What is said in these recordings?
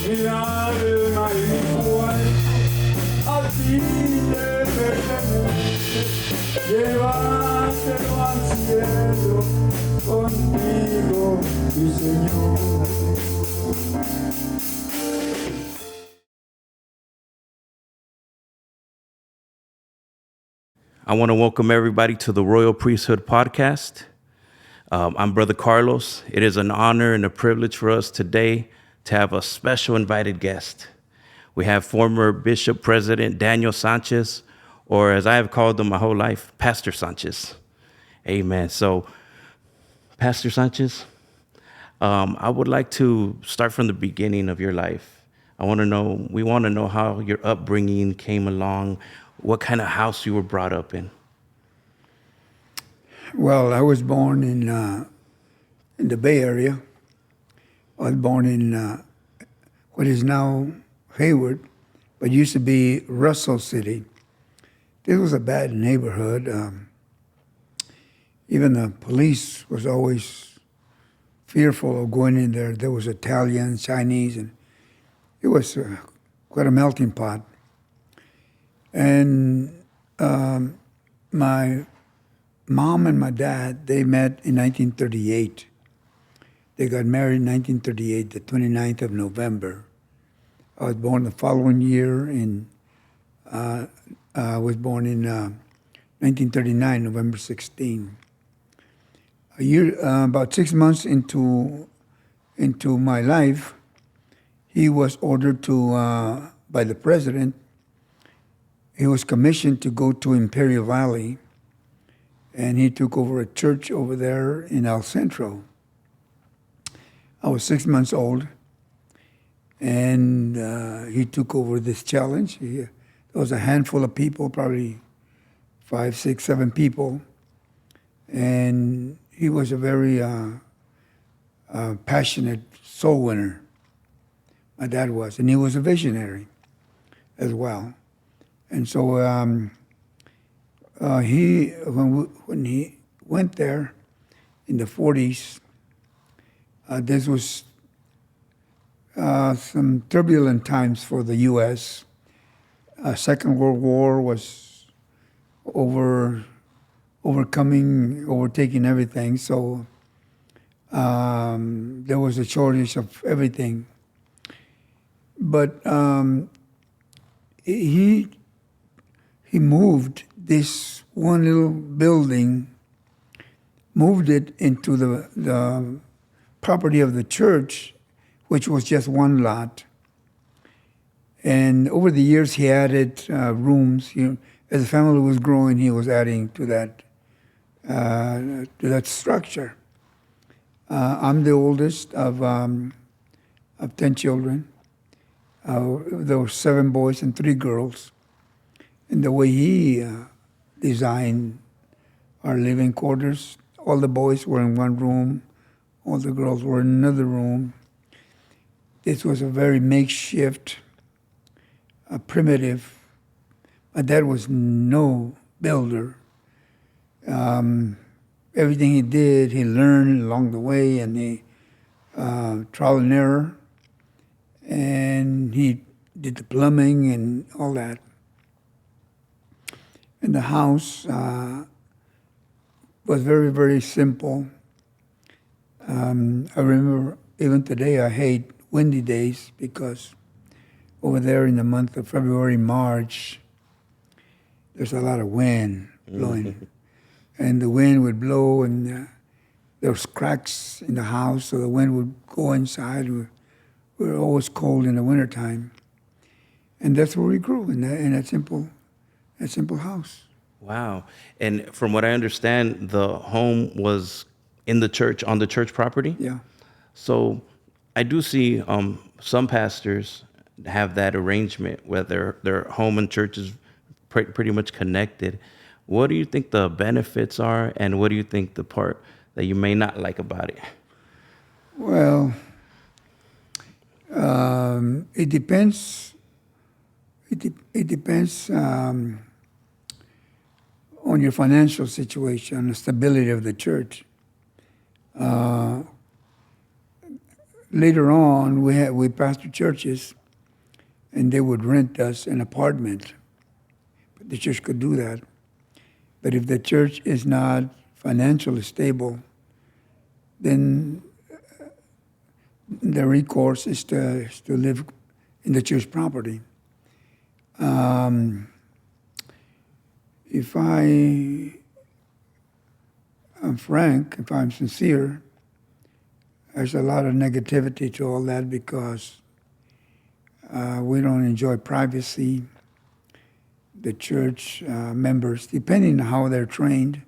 Mi alma y mi cuerpo a ti te pertenece. Llévatelo al cielo contigo, mi Señor. I want to welcome everybody to the Royal Priesthood Podcast. I'm Brother Carlos. It is an honor and a privilege for us today to have a special invited guest. We have former Bishop President Daniel Sanchez, or as I have called him my whole life, Pastor Sanchez. Amen. So, Pastor Sanchez, I would like to start from the beginning of your life. We want to know how your upbringing came along, what kind of house you were brought up in. Well, I was born in the Bay Area. I was born in what is now Hayward, but used to be Russell City. This was a bad neighborhood. Even the police was always fearful of going in there. There was Italian, Chinese, and it was quite a melting pot. And my mom and my dad, they met in 1938. They got married in 1938, the 29th of November. I was born the following year I was born in 1939, November 16. About 6 months into my life, he was ordered by the president. He was commissioned to go to Imperial Valley, and he took over a church over there in El Centro. I was 6 months old, and he took over this challenge. There was a handful of people, probably 5, 6, 7 people, and he was a very passionate soul winner. My dad was, and he was a visionary as well. And so when he went there in the 40s, this was some turbulent times for the U.S. Second World War was overtaking everything. So there was a shortage of everything. But he moved this one little building, moved it into the property of the church, which was just one lot. And over the years, he added rooms. As the family was growing, he was adding to that structure. I'm the oldest of 10 children. There were 7 boys and 3 girls. And the way he designed our living quarters, all the boys were in one room, all the girls were in another room. This was a very makeshift, primitive. My dad was no builder. Everything he did, he learned along the way, and he trial and error, and he did the plumbing and all that. And the house was very, very simple. I remember even today I hate windy days because over there in the month of February, March, there's a lot of wind blowing. And the wind would blow and there was cracks in the house, so the wind would go inside. We were always cold in the wintertime. And that's where we grew, in that simple house. Wow. And from what I understand, the home was in the church, on the church property? Yeah. So I do see some pastors have that arrangement where their home and church is pretty much connected. What do you think the benefits are, and what do you think the part that you may not like about it? Well, it depends. It depends on your financial situation, the stability of the church. later on, we pastored churches, and they would rent us an apartment. But the church could do that. But if the church is not financially stable, then the recourse is to live in the church property. If I'm frank, if I'm sincere, there's a lot of negativity to all that because we don't enjoy privacy. The church members, depending on how they're trained,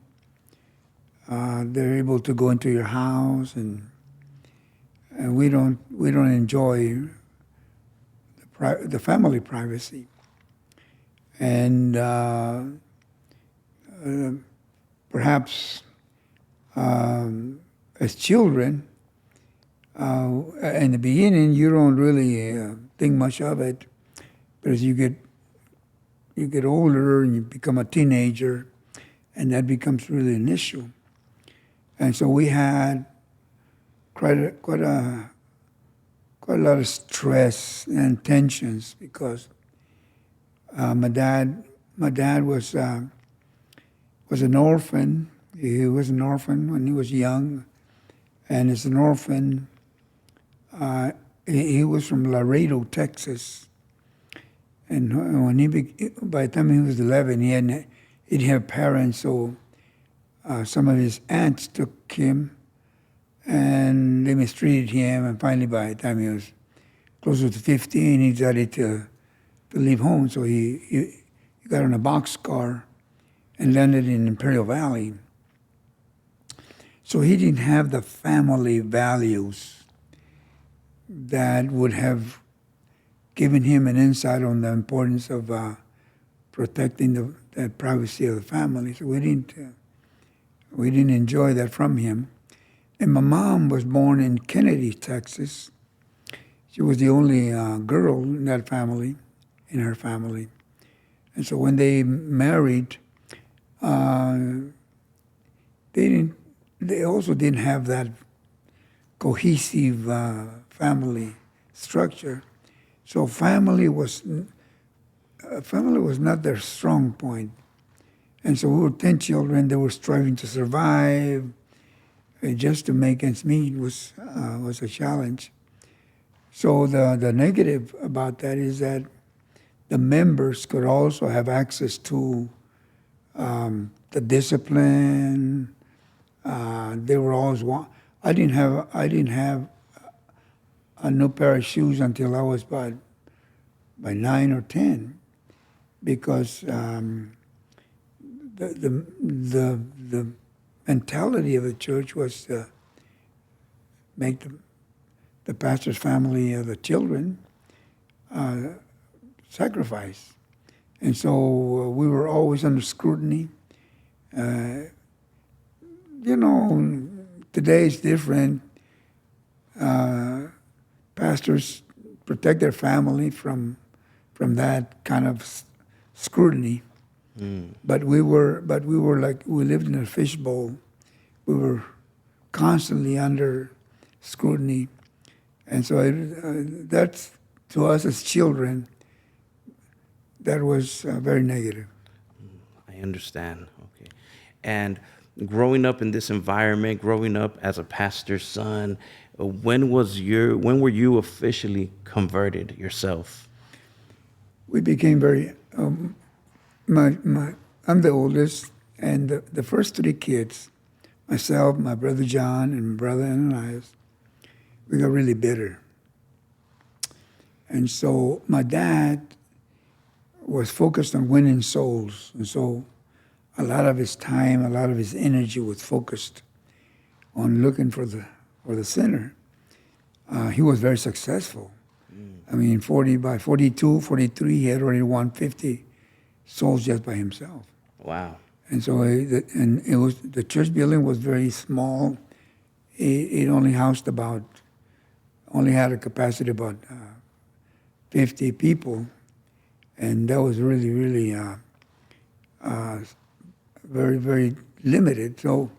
they're able to go into your house, and we don't enjoy the family privacy. And perhaps as children, in the beginning, you don't really think much of it, but as you get older and you become a teenager, and that becomes really an issue. And so we had quite a lot of stress and tensions because my dad was an orphan. He was an orphan when he was young, and as an orphan, he was from Laredo, Texas. And by the time he was 11, he didn't have parents, so some of his aunts took him, and they mistreated him. And finally, by the time he was closer to 15, he decided to leave home. So he got on a boxcar and landed in Imperial Valley. So he didn't have the family values that would have given him an insight on the importance of protecting the privacy of the family. So we didn't enjoy that from him. And my mom was born in Kennedy, Texas. She was the only girl in that family, in her family. And so when they married, they also didn't have that cohesive family structure. So family was not their strong point. And so we were 10 children. They were striving to survive. Just to make ends meet was a challenge. So the negative about that is that the members could also have access to the discipline. They were always I didn't have a new pair of shoes until I was by 9 or 10, because the mentality of the church was to make the pastor's family, the children, sacrifice. And so we were always under scrutiny. Today is different. Pastors protect their family from that kind of scrutiny. But we were like, we lived in a fishbowl. We were constantly under scrutiny. And so that's, to us as children, that was very negative. I understand. Okay. And growing up in this environment, growing up as a pastor's son, when were you officially converted yourself? We became very, I'm the oldest, and the first 3 kids, myself, my brother John, and my brother Ananias, we got really bitter. And so my dad was focused on winning souls. And so a lot of his time, a lot of his energy was focused on looking for the sinner. He was very successful. I mean, by 42, 43, he had already won 50 souls just by himself. Wow. And so the church building was very small. It only had a capacity about 50 people. And that was really, really very, very limited. So,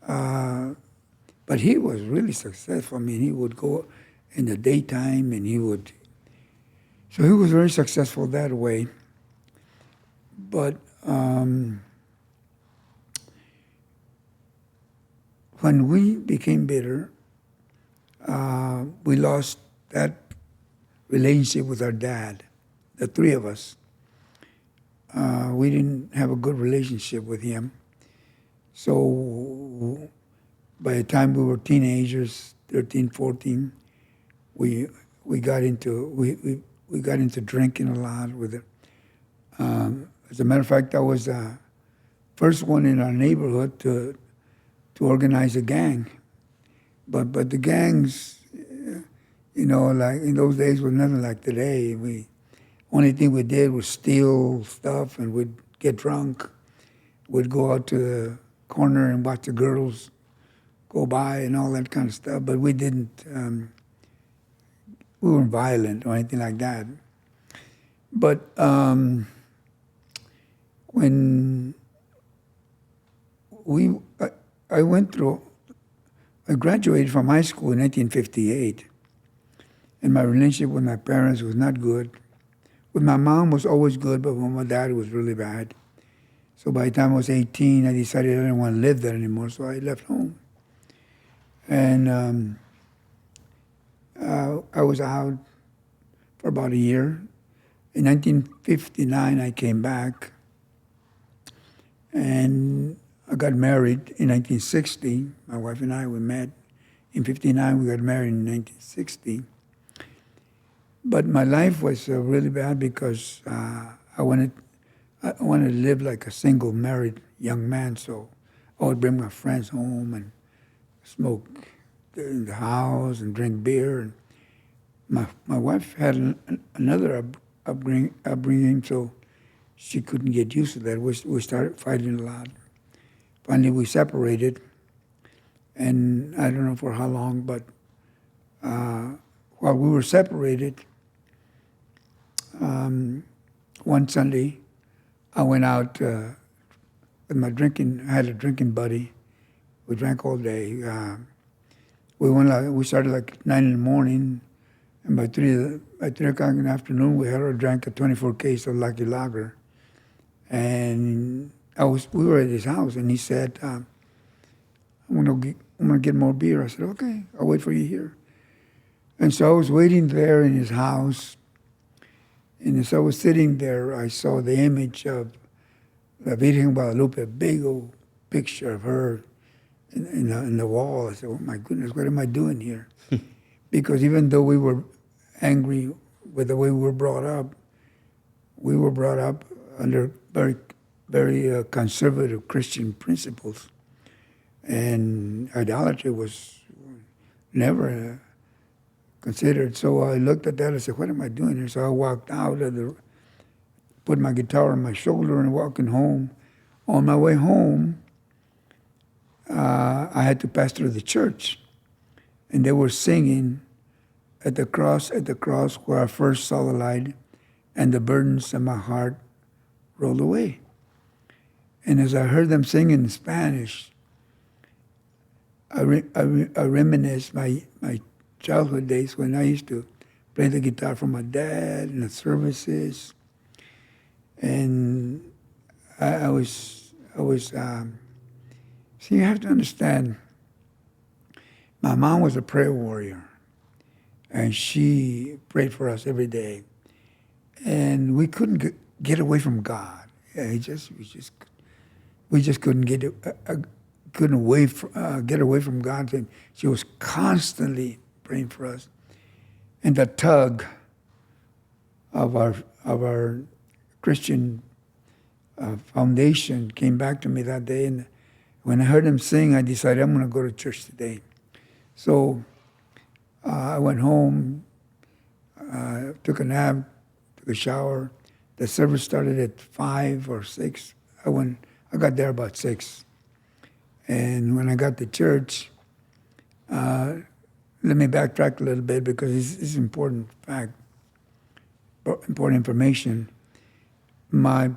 but But he was really successful. I mean, he would go in the daytime, and so he was very successful that way. But when we became bitter, we lost that relationship with our dad, the three of us. We didn't have a good relationship with him. So by the time we were teenagers, 13, 14, we got into drinking a lot with it. As a matter of fact, I was the first one in our neighborhood to organize a gang. But the gangs, like in those days was nothing like today. Only thing we did was steal stuff, and we'd get drunk. We'd go out to the corner and watch the girls go by and all that kind of stuff. But we weren't violent or anything like that. But when I graduated from high school in 1958, and my relationship with my parents was not good. With my mom was always good, but with my dad it was really bad. So by the time I was 18, I decided I didn't want to live there anymore, so I left home. And I was out for about a year. In 1959, I came back, and I got married in 1960. My wife and I, we met in 59. We got married in 1960. But my life was really bad because I wanted to live like a single married young man. So I would bring my friends home and smoke in the house and drink beer. And my wife had another upbringing, so she couldn't get used to that. We started fighting a lot. Finally, we separated, and I don't know for how long, but while we were separated, one Sunday, I went out with my drinking. I had a drinking buddy. We drank all day. We started like 9 in the morning, and by 3 o'clock in the afternoon, we had drank a 24 case of Lucky Lager. And we were at his house, and he said, I'm gonna get more beer. I said, okay, I'll wait for you here. And so I was waiting there in his house, and as I was sitting there, I saw the image of the Virgen Guadalupe, a big old picture of her in the wall. I said, oh my goodness, what am I doing here? Because even though we were angry with the way we were brought up under very, very conservative Christian principles. And idolatry was never considered. So I looked at that and said, what am I doing here? So I walked out put my guitar on my shoulder and walking home. On my way home, I had to pass through the church. And they were singing at the cross where I first saw the light, and the burdens of my heart rolled away. And as I heard them sing in Spanish, I reminisced my childhood days when I used to play the guitar for my dad in the services. And I was see, you have to understand, my mom was a prayer warrior, and she prayed for us every day. And we couldn't get away from God. We just couldn't get away from God. And she was constantly praying for us. And the tug of our Christian foundation came back to me that day. And when I heard him sing, I decided I'm going to go to church today. So I went home, took a nap, took a shower. The service started at 5 or 6. I got there about 6. And when I got to church, let me backtrack a little bit because this is important fact, important information. My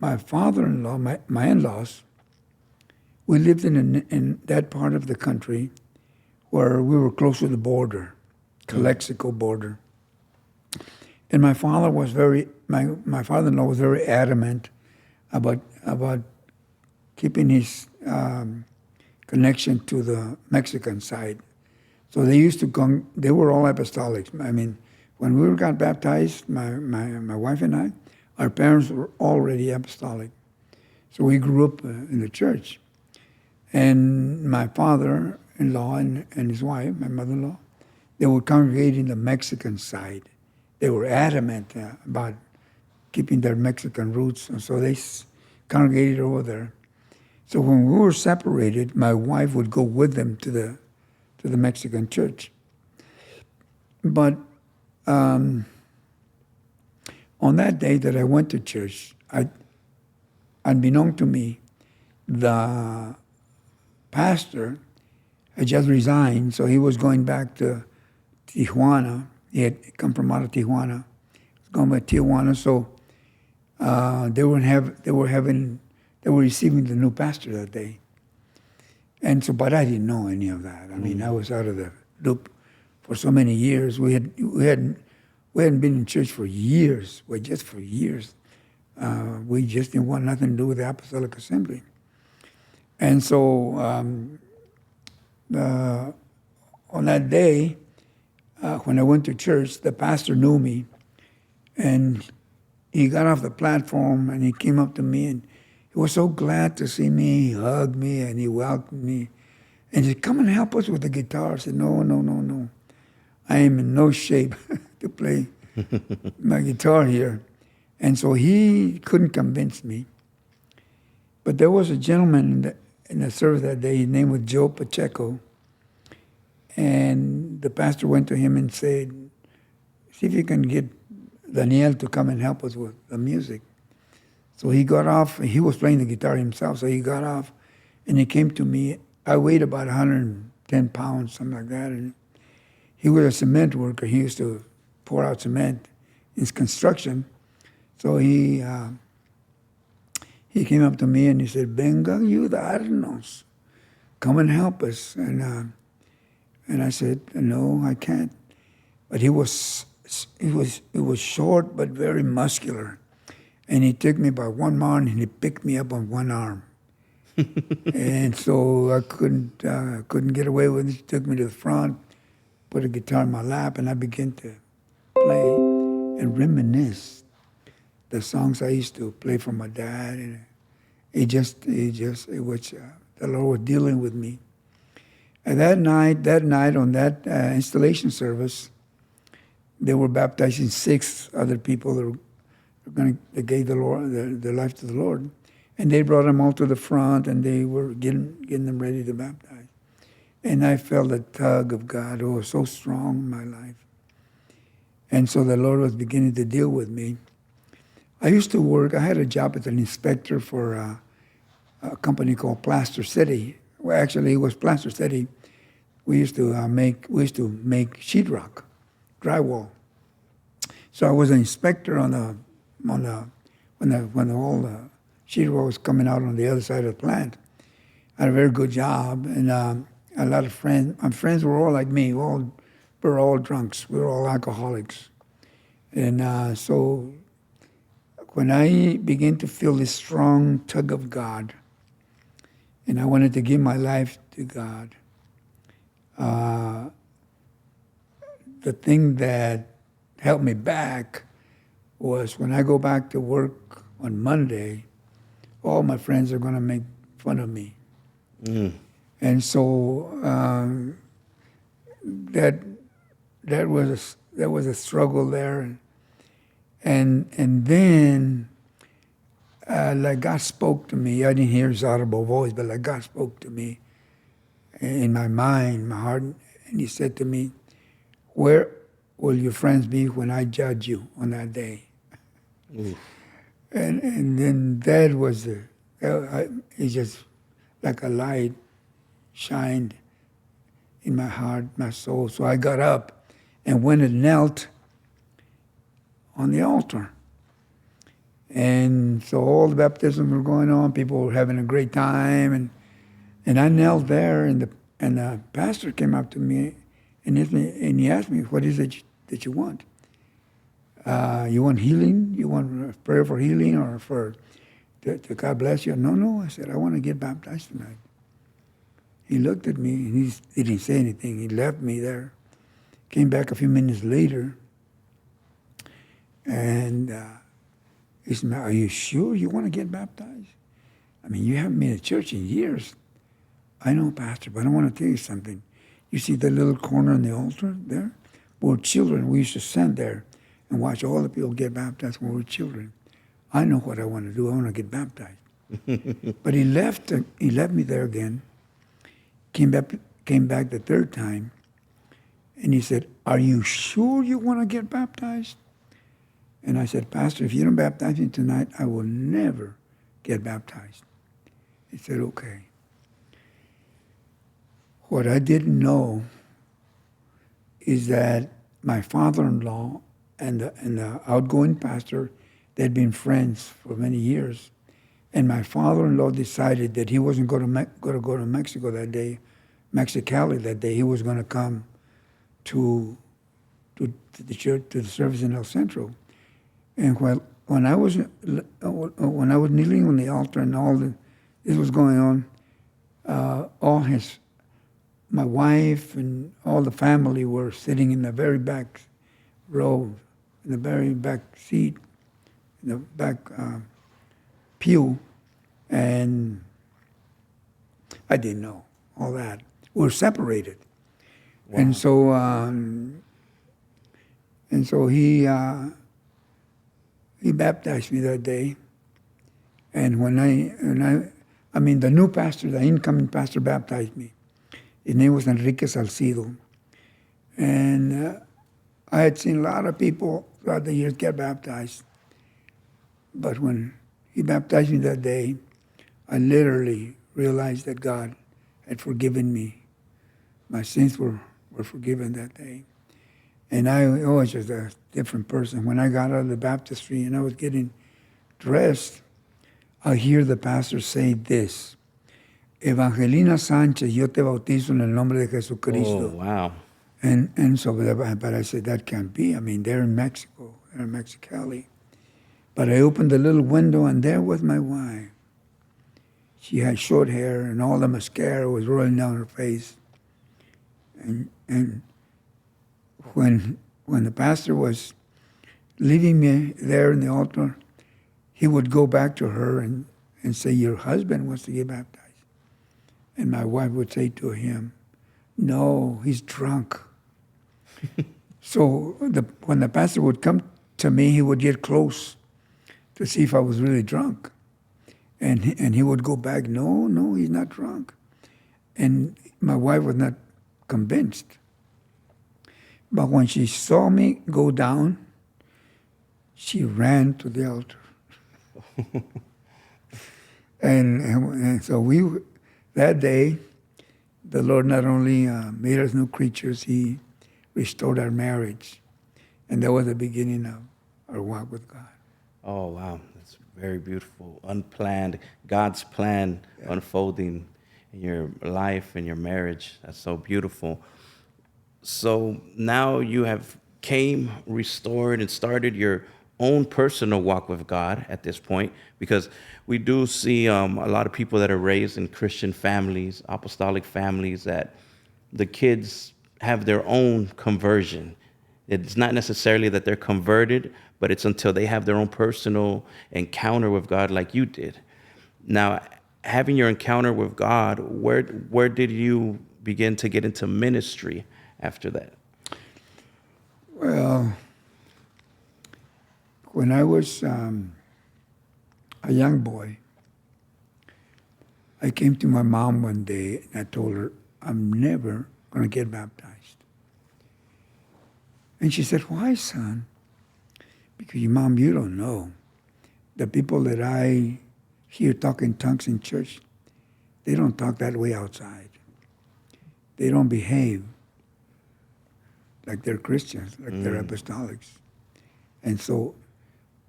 father-in-law, my in-laws, we lived in that part of the country where we were close to the border, Calexico border. And my father was my father-in-law was very adamant about keeping his connection to the Mexican side. So they used to come, they were all apostolics. I mean, when we got baptized, my wife and I, our parents were already apostolic. So we grew up in the church. And my father-in-law and his wife, my mother-in-law, they would congregate in the Mexican side. They were adamant about keeping their Mexican roots, and so they congregated over there. So when we were separated, my wife would go with them to the Mexican church. But on that day that I went to church, unbeknown to me, the pastor had just resigned, so he was going back to Tijuana. He had come from out of Tijuana. He was going back to Tijuana, so they were receiving the new pastor that day. And so, but I didn't know any of that. I mean, I was out of the loop for so many years. We hadn't been in church for years. Well, just for years. We just didn't want nothing to do with the Apostolic Assembly. And so on that day, when I went to church, the pastor knew me, and he got off the platform and he came up to me, and he was so glad to see me. He hugged me and he welcomed me, and he said, "Come and help us with the guitar." I said, No. I am in no shape to play my guitar here. And so he couldn't convince me. But there was a gentleman in the service that day. His name was Joe Pacheco. And the pastor went to him and said, "See if you can get Daniel to come and help us with the music." So he got off. He was playing the guitar himself, so he got off, and he came to me. I weighed about 110 pounds, something like that. And he was a cement worker. He used to pour out cement in construction. So he came up to me and he said, "Venga ayudarnos, come and help us." And I said, "No, I can't." But he was short but very muscular, and he took me by one arm and he picked me up on one arm. And so I couldn't get away with it. He took me to the front, put a guitar in my lap, and I began to play and reminisce the songs I used to play for my dad. And the Lord was dealing with me. And that night on that installation service, they were baptizing 6 other people that gave their life to the Lord. And they brought them all to the front, and they were getting them ready to baptize. And I felt a tug of God who was so strong in my life. And so the Lord was beginning to deal with me. I had a job as an inspector for a company called Plaster City. Well, actually, it was Plaster City. We used to make sheetrock, drywall. So I was an inspector when all the sheetrock was coming out on the other side of the plant. I had a very good job, and a lot of friends. My friends were all like me. We were all drunks. We were all alcoholics. And so when I began to feel this strong tug of God, and I wanted to give my life to God, the thing that held me back was when I go back to work on Monday, all my friends are going to make fun of me. And so that was a struggle there, and then like God spoke to me. I didn't hear His audible voice, but like God spoke to me in my mind, my heart, and He said to me, "Where will your friends be when I judge you on that day?" And then that was it's just like a light shined in my heart, my soul. So I got up and went and knelt on the altar. And so all the baptisms were going on. People were having a great time. And I knelt there, and And the pastor came up to me and he asked me, what is it that you want? You want healing? You want a prayer for healing or to God bless you? No. I said, I want to get baptized tonight. He looked at me and he didn't say anything. He left me there. Came back a few minutes later and he said, are you sure you want to get baptized? I mean, you haven't been to church in years. I know, Pastor, but I want to tell you something. You see the little corner on the altar there? We're children. We used to stand there and watch all the people get baptized when we were children. I know what I want to do. I want to get baptized. But he left me there again, came back the third time, and he said, are you sure you want to get baptized? And I said, Pastor, if you don't baptize me tonight, I will never get baptized. He said, okay. What I didn't know is that my father-in-law and the outgoing pastor, they'd been friends for many years. And my father-in-law decided that he wasn't going to go to Mexico that day, Mexicali that day. He was going to come to the church, to the service in El Centro. And when I was kneeling on the altar and this was going on, my wife and all the family were sitting in the very back row, in the very back seat, in the back pew, and I didn't know all that. We were separated. Wow. And so he baptized me that day. And the new pastor, the incoming pastor, baptized me. His name was Enrique Salcido. And I had seen a lot of people throughout the years get baptized. But when he baptized me that day, I literally realized that God had forgiven me. My sins were forgiven that day. And I was just a different person. When I got out of the baptistry and I was getting dressed, I hear the pastor say this, Evangelina Sanchez, yo te bautizo en el nombre de Jesucristo. Oh, wow. And so, but I said, that can't be. I mean, they're in Mexico, they're in Mexicali. But I opened the little window and there was my wife. She had short hair and all the mascara was rolling down her face. And when the pastor was leaving me there in the altar, he would go back to her and say, your husband wants to get baptized. And my wife would say to him, no, he's drunk. So when the pastor would come to me, he would get close to see if I was really drunk. And he would go back, no, he's not drunk. And my wife was not convinced. But when she saw me go down, she ran to the altar. and so that day, the Lord not only made us new creatures, he restored our marriage. And that was the beginning of our walk with God. Oh, wow. That's very beautiful. Unplanned, God's plan unfolding in your life and your marriage. That's so beautiful. So now you have came, restored, and started your own personal walk with God at this point, because we do see a lot of people that are raised in Christian families, apostolic families, that the kids have their own conversion. It's not necessarily that they're converted, but it's until they have their own personal encounter with God like you did. Now, having your encounter with God, where did you begin to get into ministry after that? Well, when I was a young boy, I came to my mom one day and I told her, I'm never going to get baptized. And she said, why, son? Because, Mom, you don't know. The people that I hear talk in tongues in church, they don't talk that way outside. They don't behave like they're Christians, like they're apostolics. And so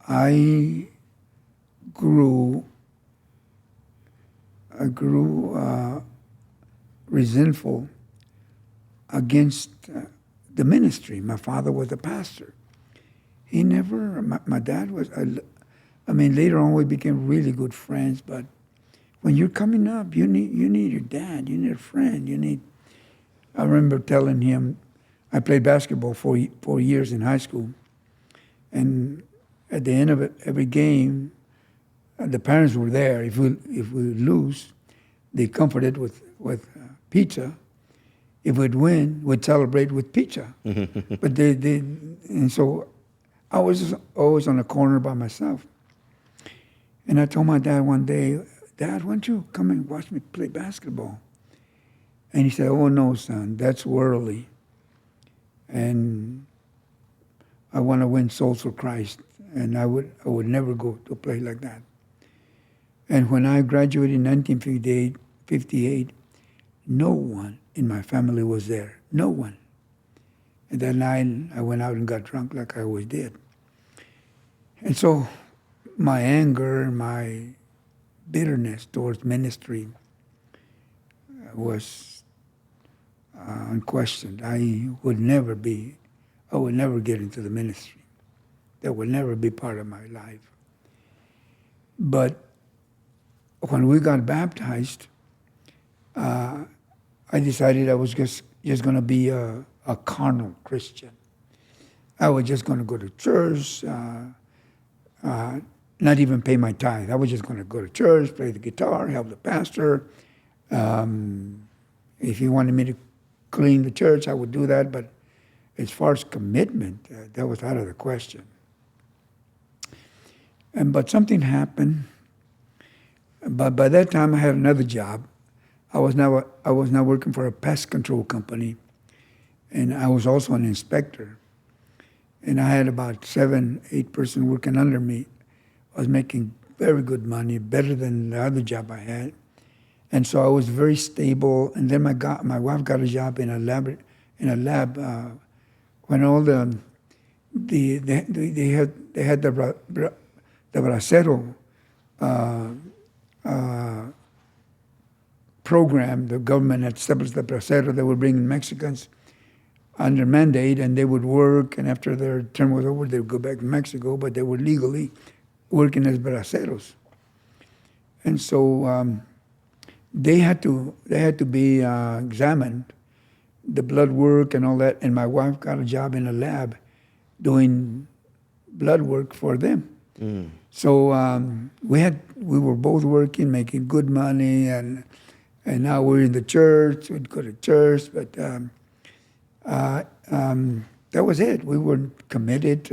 I grew resentful against the ministry. My father was a pastor. He never, my dad was, later on we became really good friends, but when you're coming up, you need your dad, you need a friend, I remember telling him, I played basketball for 4 years in high school, and at the end of every game, the parents were there. If we lose, they comforted with pizza. If we'd win, we'd celebrate with pizza. But and so I was just always on a corner by myself. And I told my dad one day, Dad, why don't you come and watch me play basketball? And he said, oh no, son, that's worldly. And I want to win souls for Christ. And I would never go to a place like that. And when I graduated in 1958, no one in my family was there. No one. And that night, I went out and got drunk like I always did. And so my anger, my bitterness towards ministry was unquestioned. I would never get into the ministry. That would never be part of my life. But when we got baptized, I decided I was just going to be a carnal Christian. I was just going to go to church, not even pay my tithe. I was just going to go to church, play the guitar, help the pastor. If he wanted me to clean the church, I would do that. But as far as commitment, that was out of the question. But something happened. But by that time, I had another job. I was now working for a pest control company, and I was also an inspector. And I had about 7-8 persons working under me. I was making very good money, better than the other job I had. And so I was very stable. And then my wife got a job in a lab. When all they had the bracero program. The government had established the bracero. They were bringing Mexicans under mandate, and they would work. And after their term was over, they would go back to Mexico. But they were legally working as braceros. And so they had to be examined, the blood work and all that. And my wife got a job in a lab doing blood work for them. Mm. So we were both working, making good money, and now we're in the church. We'd go to church, but that was it. We weren't committed.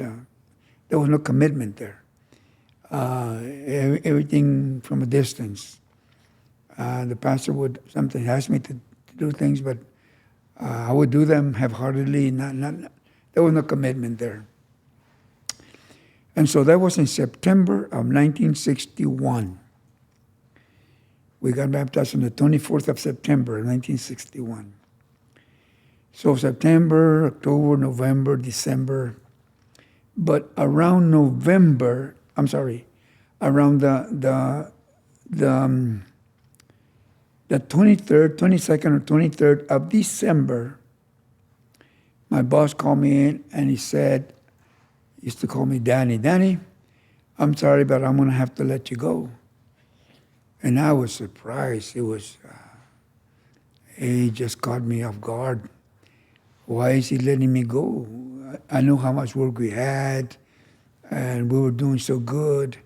There was no commitment there. Everything from a distance. The pastor would sometimes ask me to do things, but I would do them half-heartedly. There was no commitment there. And so that was in September of 1961. We got baptized on the 24th of September, 1961. So September, October, November, December. But around November, around the 23rd, 22nd or 23rd of December, my boss called me in and he said, he used to call me Danny. Danny, I'm sorry, but I'm going to have to let you go. And I was surprised. He just caught me off guard. Why is he letting me go? I knew how much work we had, and we were doing so good.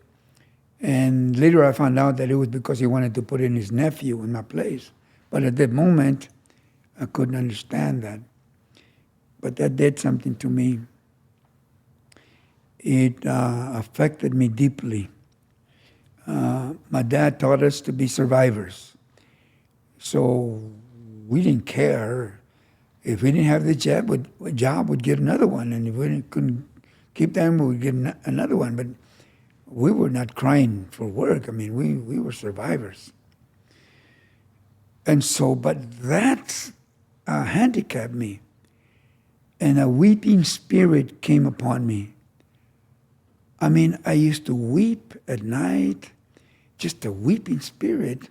And later I found out that it was because he wanted to put in his nephew in my place. But at that moment, I couldn't understand that. But that did something to me. It affected me deeply. My dad taught us to be survivors. So we didn't care. If we didn't have the job, we'd get another one. And if we couldn't keep them, we'd get another one. But we were not crying for work. I mean, we were survivors. And so, but that handicapped me. And a weeping spirit came upon me. I mean, I used to weep at night, just a weeping spirit.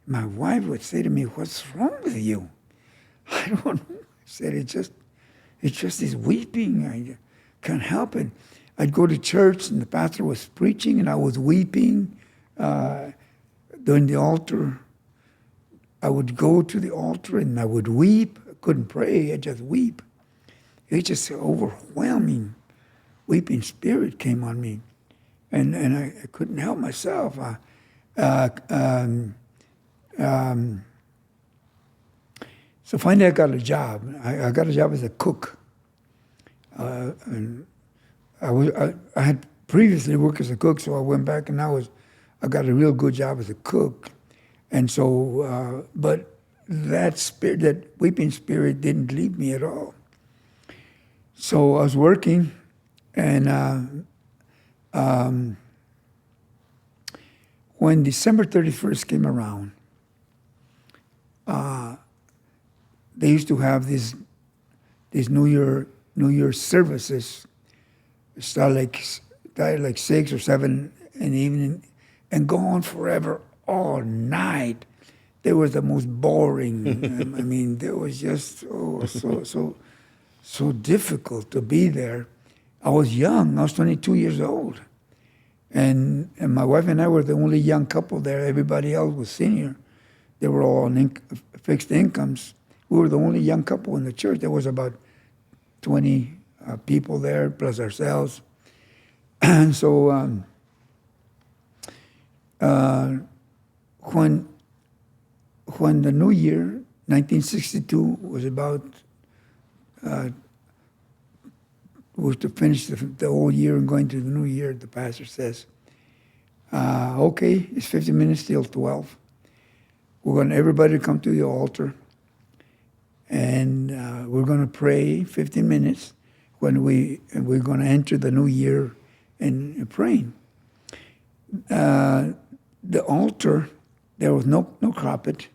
my wife would say to me, "What's wrong with you?" I don't know. I said, it's just this weeping. I can't help it. I'd go to church and the pastor was preaching and I was weeping during the altar. I would go to the altar and I would weep. I couldn't pray. I just weep. It's just an overwhelming weeping spirit came on me. And I couldn't help myself. So finally I got a job. I got a job as a cook. And I had previously worked as a cook, so I went back and I got a real good job as a cook. And so, but that spirit, that weeping spirit didn't leave me at all. So I was working and when December 31st came around, they used to have these New Year services. Start like 6 or 7 in the evening, and go on forever all night. They was the most boring. I mean, there was just so difficult to be there. I was young. I was 22 years old, and my wife and I were the only young couple there. Everybody else was senior. They were all on fixed incomes. We were the only young couple in the church. There was about 20 people there, plus ourselves. And so when the new year, 1962, was about, was to finish the whole year and going to the new year, the pastor says, okay, it's 50 minutes till 12. We're going to everybody come to the altar. And we're going to pray 15 minutes we're going to enter the new year and praying. The altar, there was no carpet.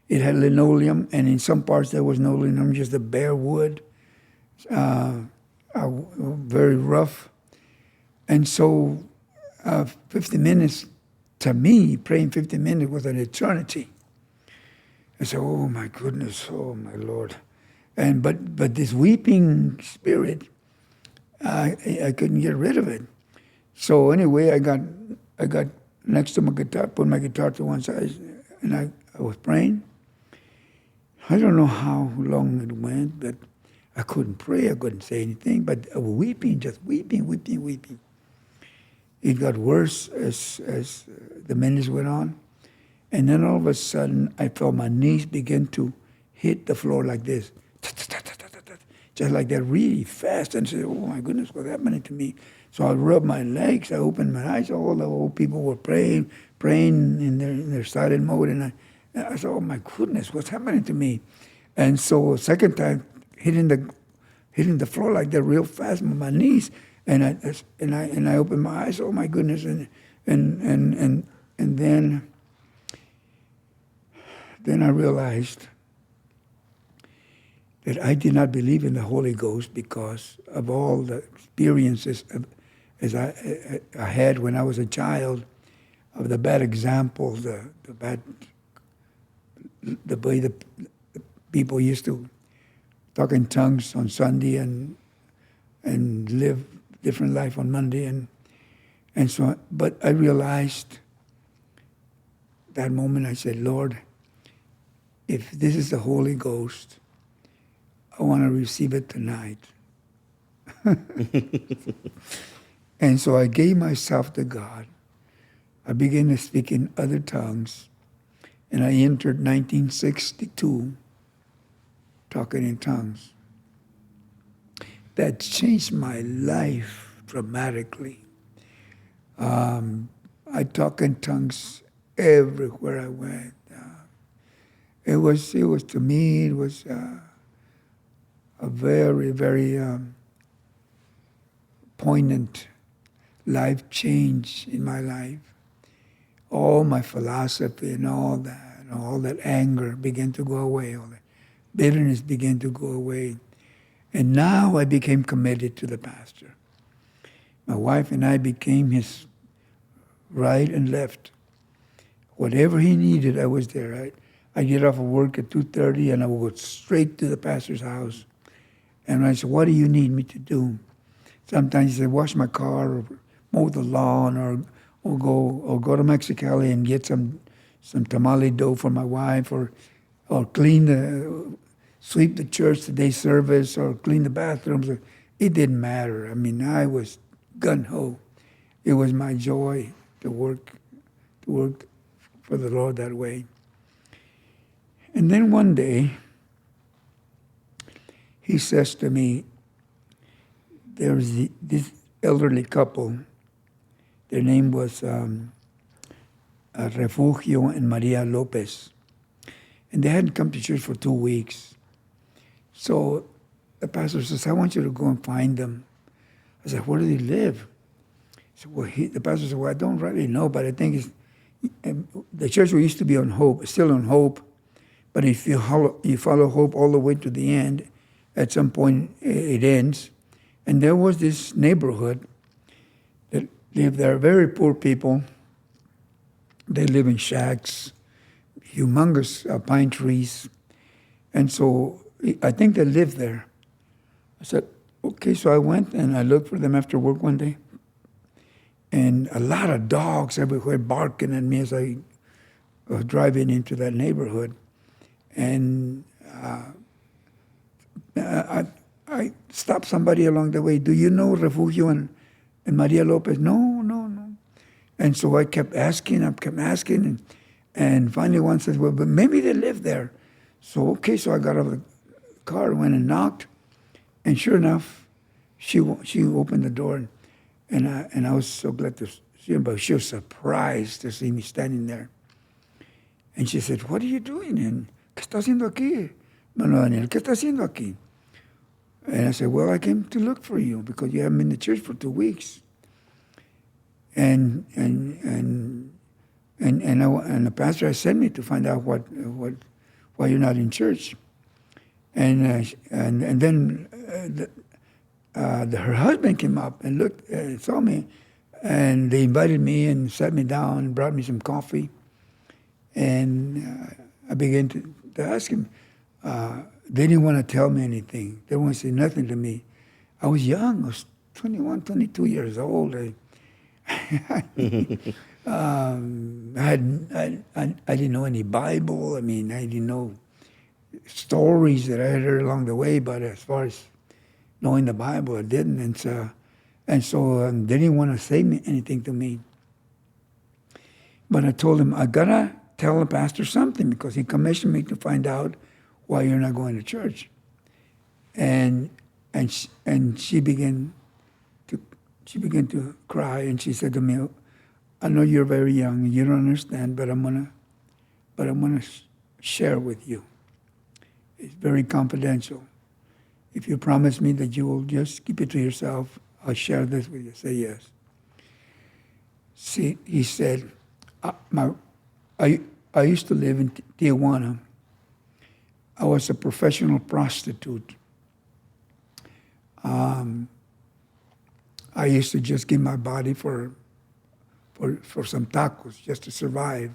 It had linoleum, and in some parts there was no linoleum, just the bare wood, very rough. And so 50 minutes, to me, praying 50 minutes was an eternity. I said, oh my goodness, oh my Lord. But this weeping spirit, I couldn't get rid of it. So anyway, I got next to my guitar, put my guitar to one side, and I was praying. I don't know how long it went, but I couldn't pray, I couldn't say anything, but I was weeping, just weeping. It got worse as the minutes went on. And then all of a sudden, I felt my knees begin to hit the floor like this. Just like that, really fast. And I said, oh my goodness, what's happening to me? So I rubbed my legs, I opened my eyes, all the old people were praying in their silent mode. And I said, oh my goodness, what's happening to me? And so second time, hitting the floor like that real fast with my knees. And I opened my eyes, oh my goodness. And then I realized that I did not believe in the Holy Ghost because of all the experiences as I had when I was a child, of the bad examples, the way the people used to talk in tongues on Sunday and live different life on Monday, and so. But I realized that moment. I said, Lord, if this is the Holy Ghost, I want to receive it tonight. And so I gave myself to God. I began to speak in other tongues, and I entered 1962 talking in tongues. That changed my life dramatically. I talk in tongues everywhere I went. It was to me, it was a very, very poignant life change in my life. All my philosophy and all that anger began to go away, all that bitterness began to go away. And now I became committed to the pastor. My wife and I became his right and left. Whatever he needed, I was there. I get off of work at 2:30, and I would go straight to the pastor's house. And I said, what do you need me to do? Sometimes he said, wash my car, or mow the lawn, or go to Mexicali and get some tamale dough for my wife, or sweep the church, the day service, or clean the bathrooms. It didn't matter. I mean, I was gung-ho. It was my joy to work for the Lord that way. And then one day, he says to me, there was this elderly couple. Their name was Refugio and Maria Lopez. And they hadn't come to church for 2 weeks. So the pastor says, I want you to go and find them. I said, where do they live? So, the pastor said, well, I don't really know, but I think the church used to be on Hope, still on Hope. But if you follow Hope all the way to the end, at some point it ends. And there was this neighborhood that lived there, very poor people. They live in shacks, humongous pine trees. And so I think they lived there. I said, okay, so I went and I looked for them after work one day. And a lot of dogs everywhere barking at me as I was driving into that neighborhood. And I stopped somebody along the way. Do you know Refugio and Maria Lopez? No. And so I kept asking, and finally one says, well, but maybe they live there. So, okay, so I got out of the car, went and knocked, and sure enough, she opened the door, and I was so glad to see her, but she was surprised to see me standing there. And she said, what are you doing? And, ¿qué está haciendo aquí? Bueno, Daniel, ¿qué está haciendo aquí? And I said, well, I came to look for you because you haven't been to church for 2 weeks. And the pastor has sent me to find out why you're not in church. And then her husband came up and looked, saw me, and they invited me and sat me down and brought me some coffee. And I began to ask him. They didn't want to tell me anything. They didn't want to say nothing to me. I was young. I was 21, 22 years old. I didn't know any Bible. I mean, I didn't know stories that I had heard along the way, but as far as knowing the Bible, I didn't. And so they didn't want to say anything to me. But I told him, I got to tell the pastor something because he commissioned me to find out why you're not going to church. And she began to cry, and she said to me, I know you're very young and you don't understand, but I'm gonna share with you. It's very confidential. If you promise me that you will just keep it to yourself, I'll share this with you. Say yes. See, he said, I used to live in Tijuana. I was a professional prostitute. I used to just give my body for some tacos just to survive.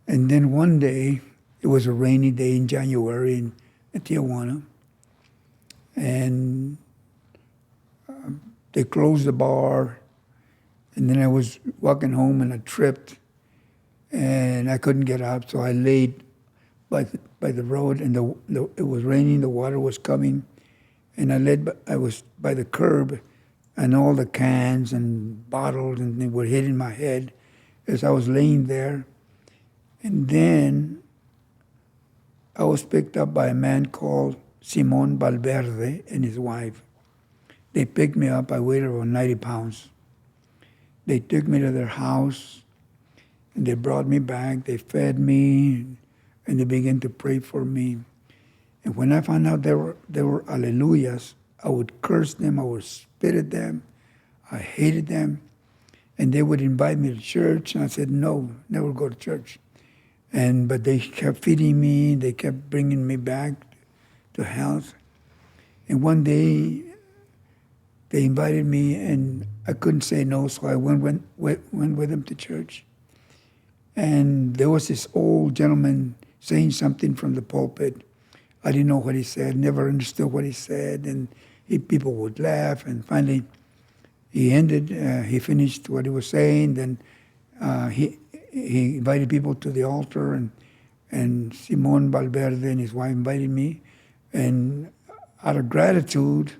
And then one day, it was a rainy day in January in Tijuana, and they closed the bar, and then I was walking home and I tripped, and I couldn't get up, so I laid by the road, and it was raining, the water was coming, and I was by the curb, and all the cans and bottles and they were hitting my head as I was laying there. And then I was picked up by a man called Simon Valverde and his wife. They picked me up. I weighed about 90 pounds. They took me to their house, and they brought me back. They fed me, and they began to pray for me. And when I found out there were hallelujahs, I would curse them, I would spit at them, I hated them. And they would invite me to church, and I said, no, never go to church. But they kept feeding me, they kept bringing me back to health. And one day, they invited me, and I couldn't say no, so I went with them to church. And there was this old gentleman saying something from the pulpit. I didn't know what he said, never understood what he said, and people would laugh. And finally, he finished what he was saying. Then he invited people to the altar, and Simon Valverde and his wife invited me. And out of gratitude,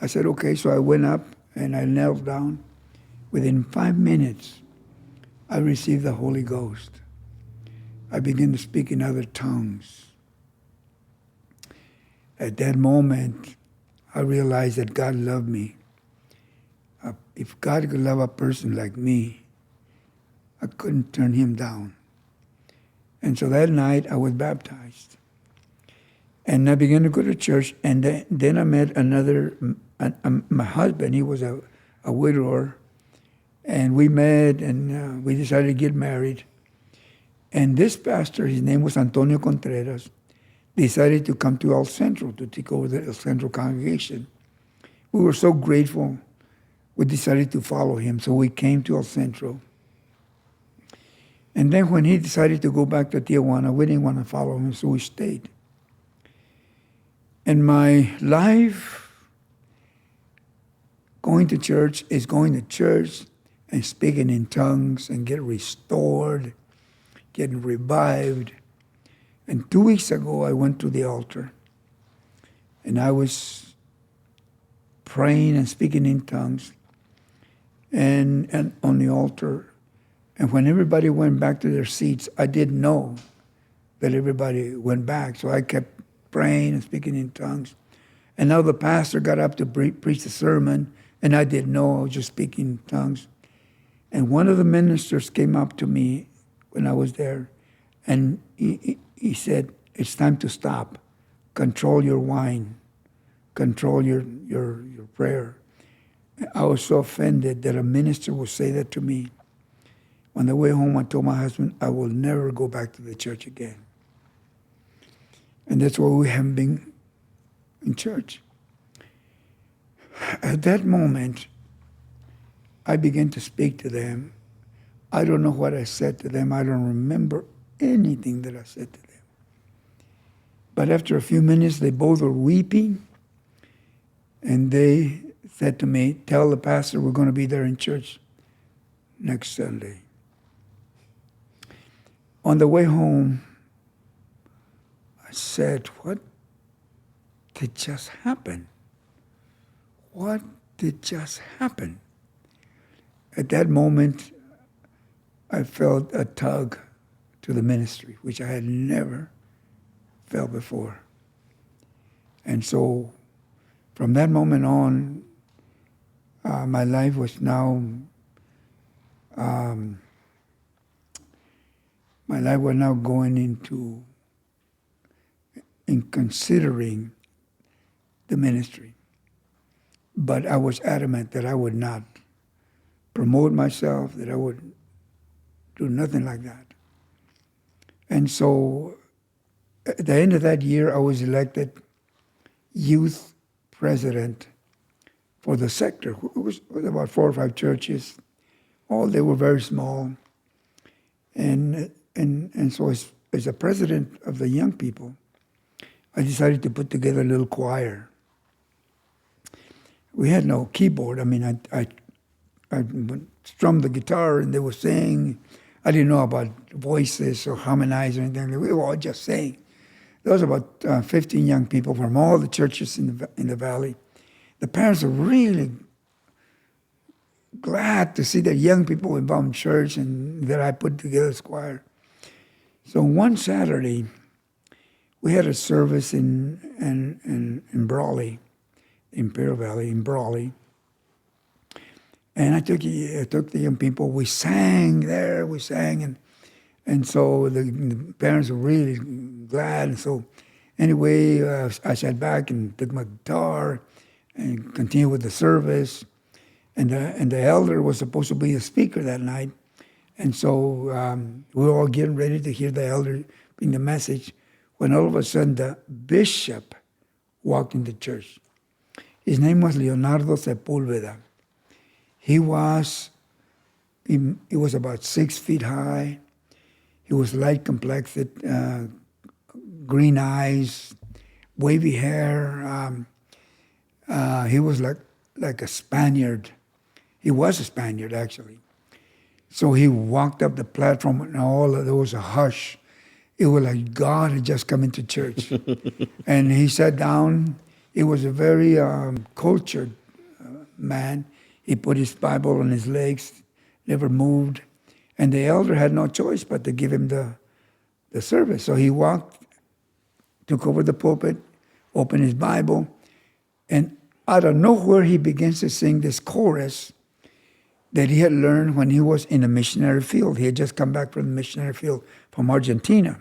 I said, okay. So I went up and I knelt down. Within 5 minutes, I received the Holy Ghost. I began to speak in other tongues. At that moment, I realized that God loved me. If God could love a person like me, I couldn't turn him down. And so that night, I was baptized. And I began to go to church, and then I met my husband. He was a widower, and we met, and we decided to get married. And this pastor, his name was Antonio Contreras, decided to come to El Centro to take over the El Centro congregation. We were so grateful. We decided to follow him, so we came to El Centro. And then when he decided to go back to Tijuana, we didn't want to follow him, so we stayed. And my life going to church is going to church and speaking in tongues and get restored, getting revived. And 2 weeks ago, I went to the altar, and I was praying and speaking in tongues and on the altar. And when everybody went back to their seats, I didn't know that everybody went back. So I kept praying and speaking in tongues. And now the pastor got up to preach the sermon, and I didn't know. I was just speaking in tongues. And one of the ministers came up to me when I was there, and he said, it's time to stop. Control your wine. Control your prayer. I was so offended that a minister would say that to me. On the way home, I told my husband, I will never go back to the church again. And that's why we haven't been in church. At that moment, I began to speak to them. I don't know what I said to them. I don't remember anything that I said to them. But after a few minutes, they both were weeping. And they said to me, tell the pastor we're going to be there in church next Sunday. On the way home, I said, what did just happen? What did just happen? At that moment, I felt a tug to the ministry, which I had never felt before. And so from that moment on, my life was now going in considering the ministry. But I was adamant that I would not promote myself, that I would do nothing like that. And so at the end of that year, I was elected youth president for the sector. It was about 4 or 5 churches. All they were very small. And so as a president of the young people, I decided to put together a little choir. We had no keyboard. I mean, I strummed the guitar and they were singing. I didn't know about voices or harmonize or anything. We were all just singing. There was about 15 young people from all the churches in the valley. The parents were really glad to see that young people involved in church and that I put together this choir. So one Saturday, we had a service in Brawley, Imperial Valley, in Brawley. And I took the young people. We sang there, and so the parents were really glad. And so anyway, I sat back and took my guitar and continued with the service. And the elder was supposed to be the speaker that night. And so we were all getting ready to hear the elder bring the message when all of a sudden the bishop walked into church. His name was Leonardo Sepulveda. He was about 6 feet high, He was light complected, green eyes, wavy hair. He was like a Spaniard. He was a Spaniard, actually. So he walked up the platform, and there was a hush. It was like God had just come into church. And he sat down. He was a very cultured man. He put his Bible on his legs, never moved. And the elder had no choice but to give him the service. So he walked, took over the pulpit, opened his Bible, and out of nowhere he begins to sing this chorus that he had learned when he was in a missionary field. He had just come back from the missionary field from Argentina.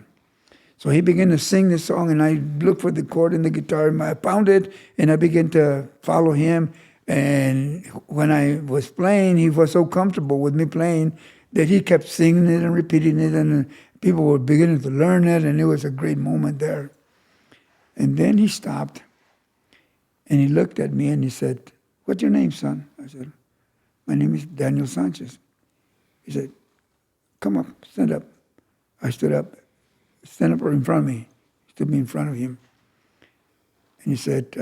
So he began to sing this song, and I looked for the chord in the guitar, and I found it, and I began to follow him. And when I was playing, he was so comfortable with me playing that he kept singing it and repeating it, and people were beginning to learn it, and it was a great moment there. And then he stopped, and he looked at me, and he said, "What's your name, son?" I said, "My name is Daniel Sanchez." He said, "Come up, stand up." I stood up, stand up in front of me. He stood me in front of him. And he said,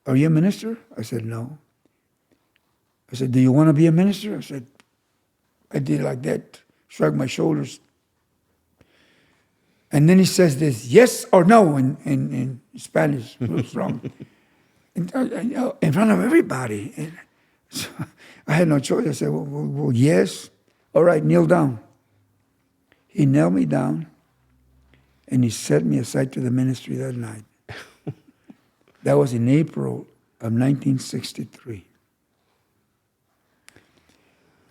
"Are you a minister?" I said, "No." I said, "Do you want to be a minister?" I said, I did like that, shrugged my shoulders. And then he says this, "Yes or no," in Spanish, real strong. In front of everybody. And so I had no choice. I said, well, yes. All right, kneel down. He knelt me down, and he set me aside to the ministry that night. That was in April of 1963.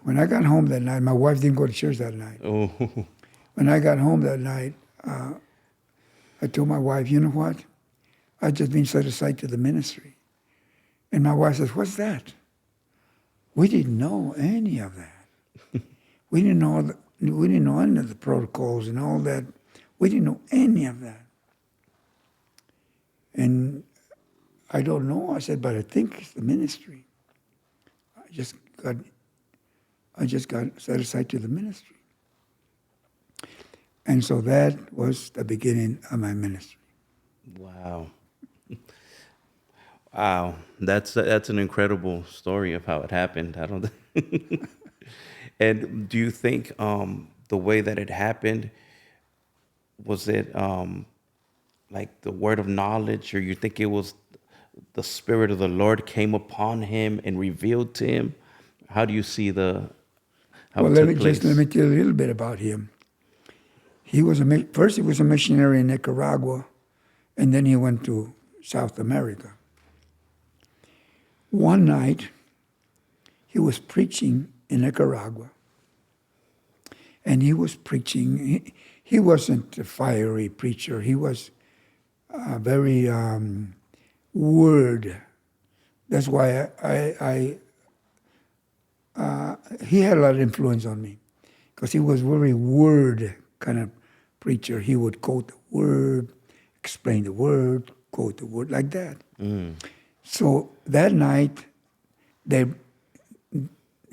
When I got home that night, my wife didn't go to church that night. Oh. When I got home that night, I told my wife, "You know what? I've just been set aside to the ministry." And my wife says, "What's that?" We didn't know any of that. We didn't know any of the protocols and all that. We didn't know any of that. And I don't know. I said, "But I think it's the ministry." I just got set aside to the ministry. And so that was the beginning of my ministry. Wow. Wow. That's an incredible story of how it happened. I don't And do you think the way that it happened, was it like the word of knowledge, or you think it was the Spirit of the Lord came upon him and revealed to him? How do you see how Well, it took place? let me tell you a little bit about him. First he was a missionary in Nicaragua, and then he went to South America. One night, he was preaching in Nicaragua, and he was preaching. He wasn't a fiery preacher. He was a very word. That's why he had a lot of influence on me, because he was very word kind of preacher. He would quote the word, explain the word, quote the word, like that. Mm. So that night,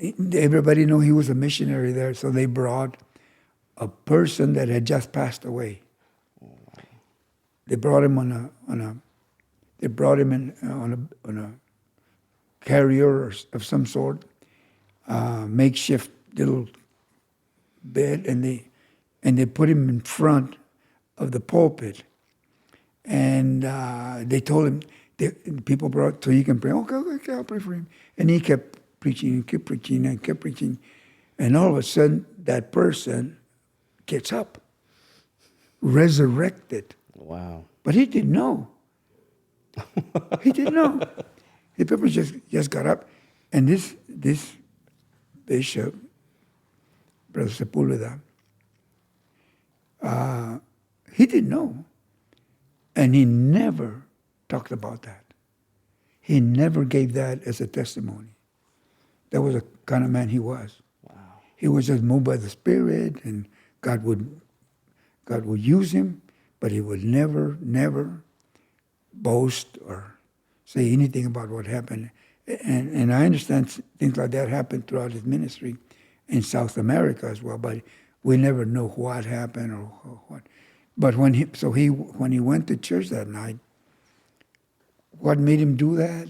everybody knew he was a missionary there, so they brought a person that had just passed away. They brought him on a carrier of some sort, makeshift little bed, and they put him in front of the pulpit, and they told him, people brought, so you can pray. Okay, I'll pray for him. And he kept preaching and kept preaching and kept preaching, and all of a sudden that person gets up, resurrected. Wow! But he didn't know. He didn't know. The people just got up, and this bishop, Brother Sepulveda, he didn't know, and he never talked about that. He never gave that as a testimony. That was the kind of man he was. Wow. He was just moved by the Spirit, and God would use him, but he would never boast or say anything about what happened. And I understand things like that happened throughout his ministry in South America as well. But We never know what happened or what. But when he went to church that night, what made him do that?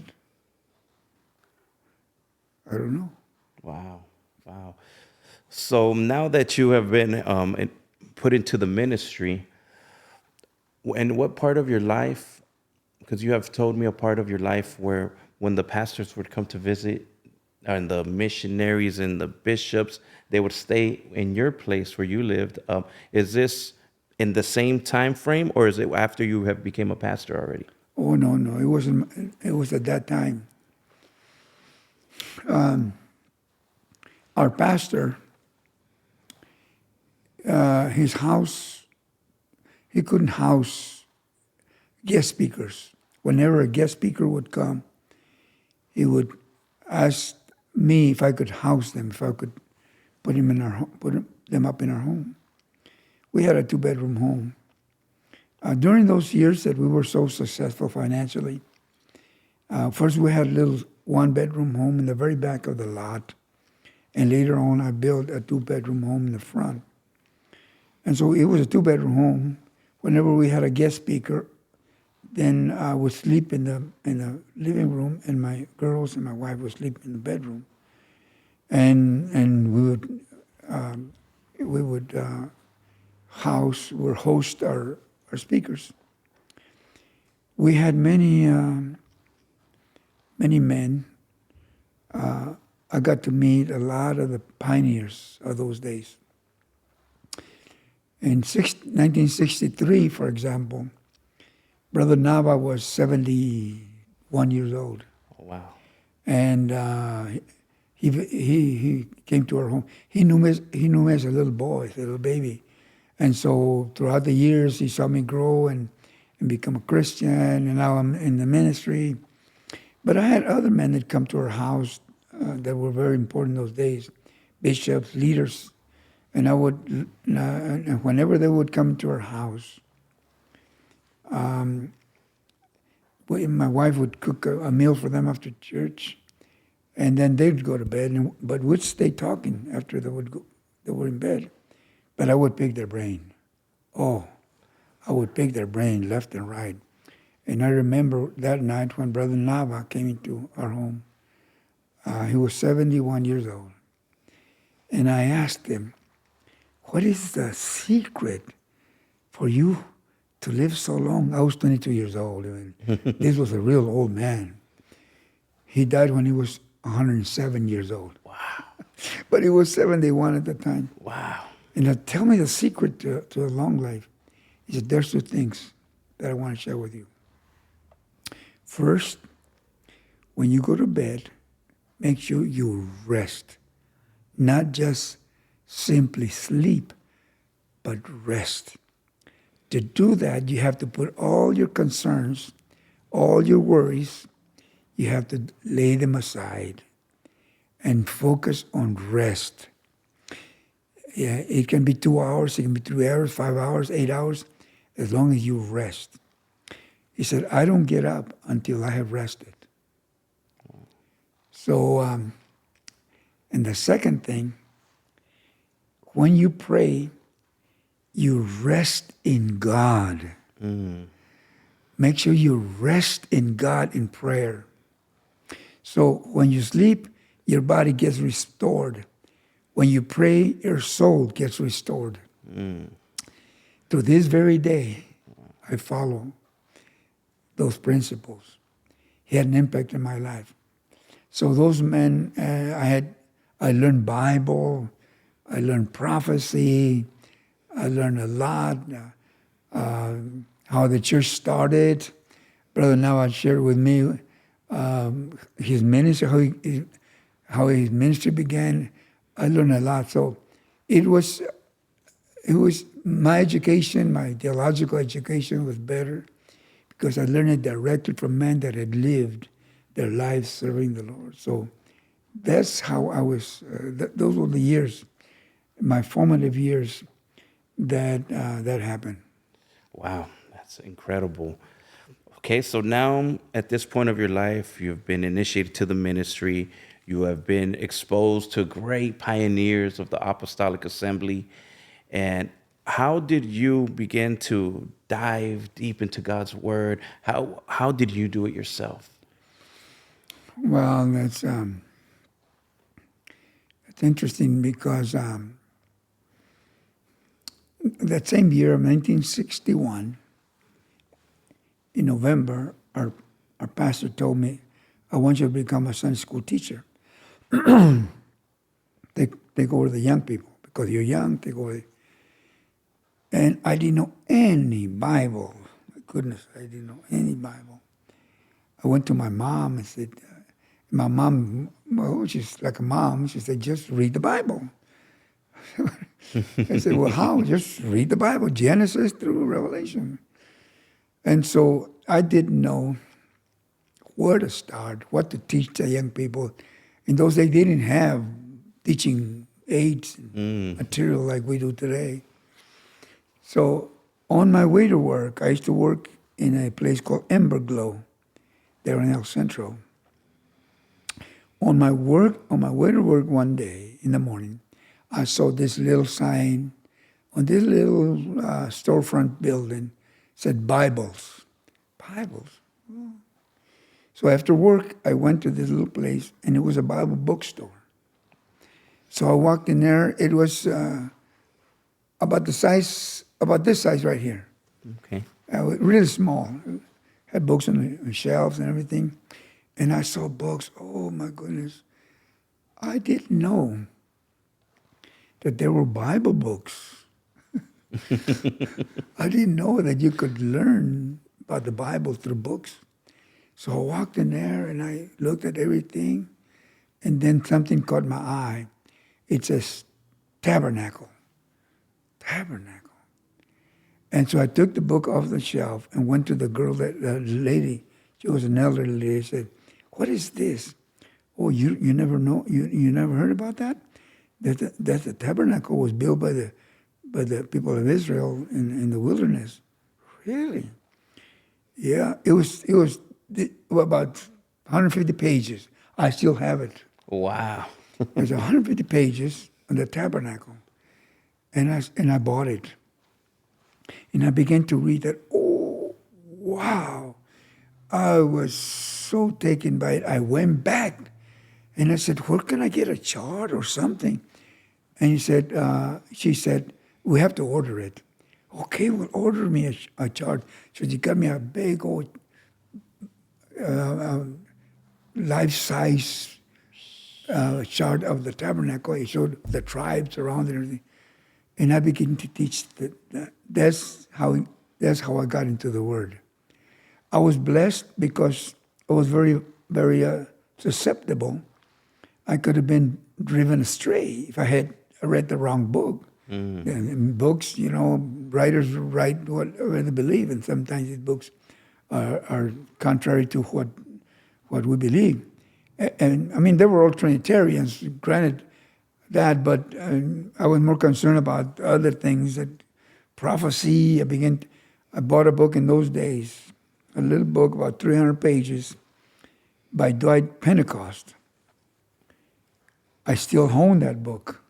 I don't know. Wow. Wow. So now that you have been put into the ministry, and what part of your life, because you have told me a part of your life where when the pastors would come to visit and the missionaries and the bishops, they would stay in your place where you lived. Is this in the same time frame, or is it after you have became a pastor already? Oh, no. It wasn't. It was at that time. Our pastor, his house, he couldn't house guest speakers. Whenever a guest speaker would come, he would ask me if I could house them, if I could put them up in our home. We had a 2-bedroom home. During those years that we were so successful financially, first we had a little 1-bedroom home in the very back of the lot, and later on I built a 2-bedroom home in the front. And so it was a 2-bedroom home. Whenever we had a guest speaker, then I would sleep in the living room, and my girls and my wife would sleep in the bedroom. And we would host our speakers. We had many men. I got to meet a lot of the pioneers of those days. In 1963, for example, Brother Nava was 71 years old. Oh, wow. And he came to our home. He knew me as a little boy, a little baby. And so throughout the years, he saw me grow and become a Christian, and now I'm in the ministry. But I had other men that come to our house that were very important those days, bishops, leaders. And and whenever they would come to our house, my wife would cook a meal for them after church, and then they'd go to bed. But we'd stay talking after they were in bed. But I would pick their brain. Oh, I would pick their brain left and right. And I remember that night when Brother Nava came into our home. He was 71 years old. And I asked him, what is the secret for you to live so long? I was 22 years old. This was a real old man. He died when he was 107 years old. Wow. But he was 71 at the time. Wow. And tell me the secret to a long life. He said, there's 2 things that I want to share with you. First, when you go to bed, make sure you rest. Not just simply sleep, but rest. To do that, you have to put all your concerns, all your worries, you have to lay them aside and focus on rest. Yeah, it can be 2 hours, it can be 3 hours, 5 hours, 8 hours, as long as you rest. He said, I don't get up until I have rested. So, and the second thing, when you pray, you rest in God. Make sure you rest in God in prayer. So when you sleep, your body gets restored. When you pray, your soul gets restored. To this very day, I follow those principles. He had an impact in my life. So those men, I learned Bible, I learned prophecy, I learned a lot, how the church started. Brother Nawad shared with me his ministry, how his ministry began. I learned a lot. So it was my education, my theological education was better because I learned it directly from men that had lived their lives serving the Lord. So that's how I was, those were the years, my formative years that happened. Wow, that's incredible. Okay, so now at this point of your life, you've been initiated to the ministry. You have been exposed to great pioneers of the Apostolic Assembly. And how did you begin to dive deep into God's word? How did you do it yourself? Well, that's interesting because that same year of 1961, in November, our pastor told me, "I want you to become a Sunday school teacher. Take over the young people because you're young. Take over." And I didn't know any Bible. My goodness, I didn't know any Bible. I went to my mom and said, my mom, well, she's like a mom. She said, "Just read the Bible." I said, "Well, how? Just read the Bible, Genesis through Revelation." And so I didn't know where to start, what to teach the young people. In those days, they didn't have teaching aids and material like we do today. So on my way to work, I used to work in a place called Emberglow, there in El Centro. On my way to work one day in the morning, I saw this little sign on this little storefront building, said Bibles. Bibles. Oh. So after work, I went to this little place, and it was a Bible bookstore. So I walked in there. It was about this size right here. Okay. Really small. Had books on the shelves and everything. And I saw books. Oh, my goodness. I didn't know that there were Bible books. I didn't know that you could learn about the Bible through books. So I walked in there and I looked at everything, and then something caught my eye. It says tabernacle. Tabernacle. And so I took the book off the shelf and went to the lady. She was an elderly lady. I said, "What is this?" "Oh, you never know? You never heard about that? That the tabernacle was built by the people of Israel in the wilderness." "Really?" "Yeah, it was about 150 pages. I still have it." Wow. There's 150 pages on the tabernacle. And I bought it. And I began to read it. Oh, wow. I was so taken by it. I went back and I said, "Where can I get a chart or something?" And she said, "We have to order it." "Okay, well, order me a chart." So she got me a big old life-size chart of the tabernacle. It showed the tribes around and everything. And I began to teach that's how I got into the Word. I was blessed because I was very, very susceptible. I could have been driven astray if I had read the wrong book. And books, writers write whatever they believe, and sometimes these books are contrary to what we believe. And I mean, they were all Trinitarians, granted that, but I was more concerned about other things, that prophecy. I bought a book in those days, a little book about 300 pages by Dwight Pentecost. I still own that book.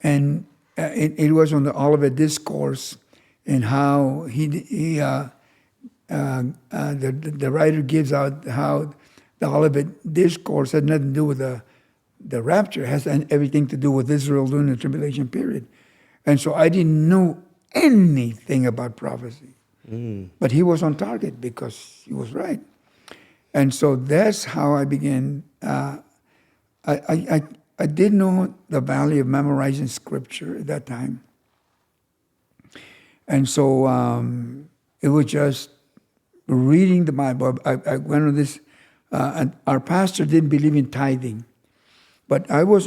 And it was on the Olivet Discourse, and how the writer gives out how the Olivet Discourse had nothing to do with the rapture. It has everything to do with Israel during the tribulation period. And so I didn't know anything about prophecy. But he was on target because he was right. And so that's how I began. I didn't know the value of memorizing scripture at that time. And so it was just reading the Bible. I went on this, and our pastor didn't believe in tithing. But I was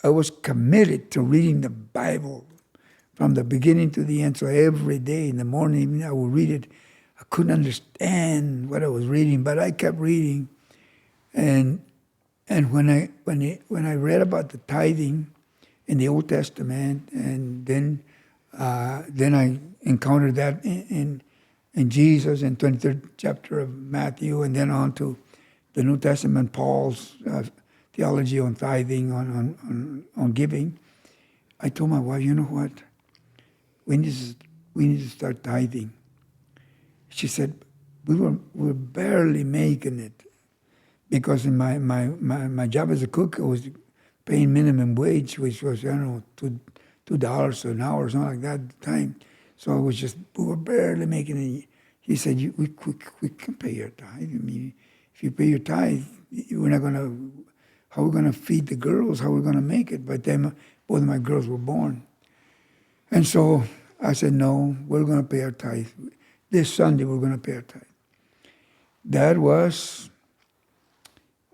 I was committed to reading the Bible from the beginning to the end. So every day in the morning, I would read it. I couldn't understand what I was reading, but I kept reading. And when I read about the tithing in the Old Testament, and then I encountered that in Jesus in 23rd chapter of Matthew, and then on to the New Testament, Paul's theology on tithing, on giving. I told my wife, you know what? We need to start tithing. She said, we were barely making it, because in my job as a cook, I was paying minimum wage, which was, I don't know, $2 an hour or something like that at the time. So we were barely making it. He said, we can pay your tithe. I mean, if you pay your tithe, how are we going to feed the girls? How are we going to make it? By the time both of my girls were born. And so I said, no, we're going to pay our tithe. This Sunday, we're going to pay our tithe. That was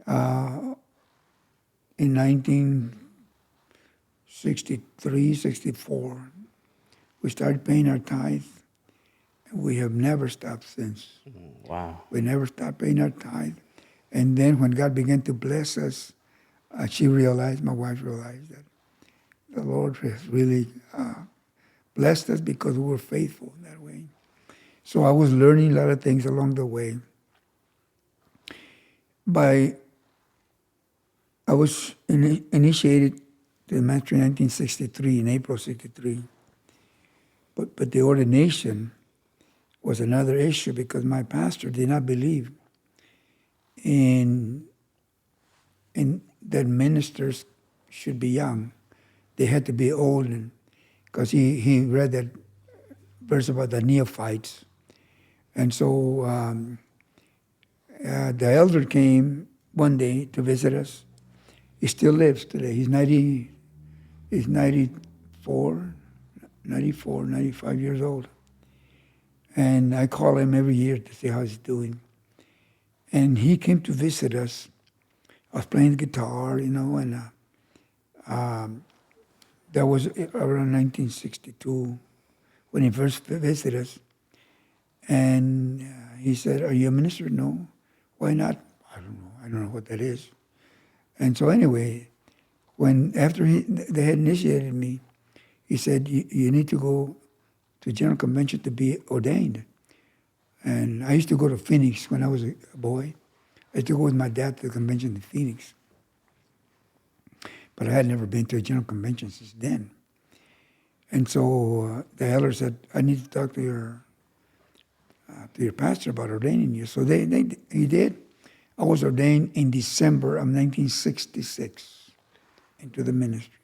in 1963, 64. We started paying our tithe. We have never stopped since. Wow. We never stopped paying our tithe. And then when God began to bless us, my wife realized that the Lord has really blessed us because we were faithful in that way. So I was learning a lot of things along the way. I was initiated to the ministry in 1963, in April 63. But the ordination was another issue, because my pastor did not believe in that ministers should be young. They had to be old, because he read that verse about the neophytes. And so the elder came one day to visit us. He still lives today. He's 94, 95 years old. And I call him every year to see how he's doing. And he came to visit us. I was playing the guitar, and that was around 1962 when he first visited us. And he said, "Are you a minister?" "No." "Why not?" "I don't know. I don't know what that is." And so anyway, after they had initiated me, he said, you need to go to General Convention to be ordained. And I used to go to Phoenix when I was a boy. I used to go with my dad to the convention in Phoenix. But I had never been to a General Convention since then. And so the elder said, "I need to talk to your pastor about ordaining you." So he did. I was ordained in December of 1966 into the ministry.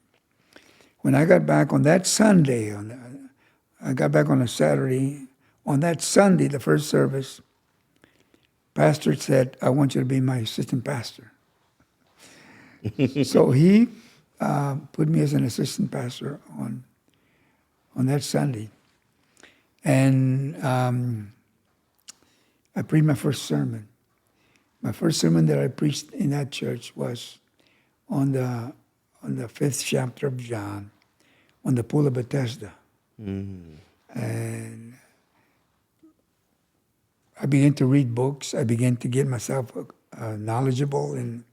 When I got back on that Sunday, I got back on a Saturday. On that Sunday, the first service, pastor said, "I want you to be my assistant pastor." So he put me as an assistant pastor on that Sunday. And I preached my first sermon. My first sermon that I preached in that church was on the 5th chapter of John, on the pool of Bethesda. Mm-hmm. And I began to read books. I began to get myself knowledgeable in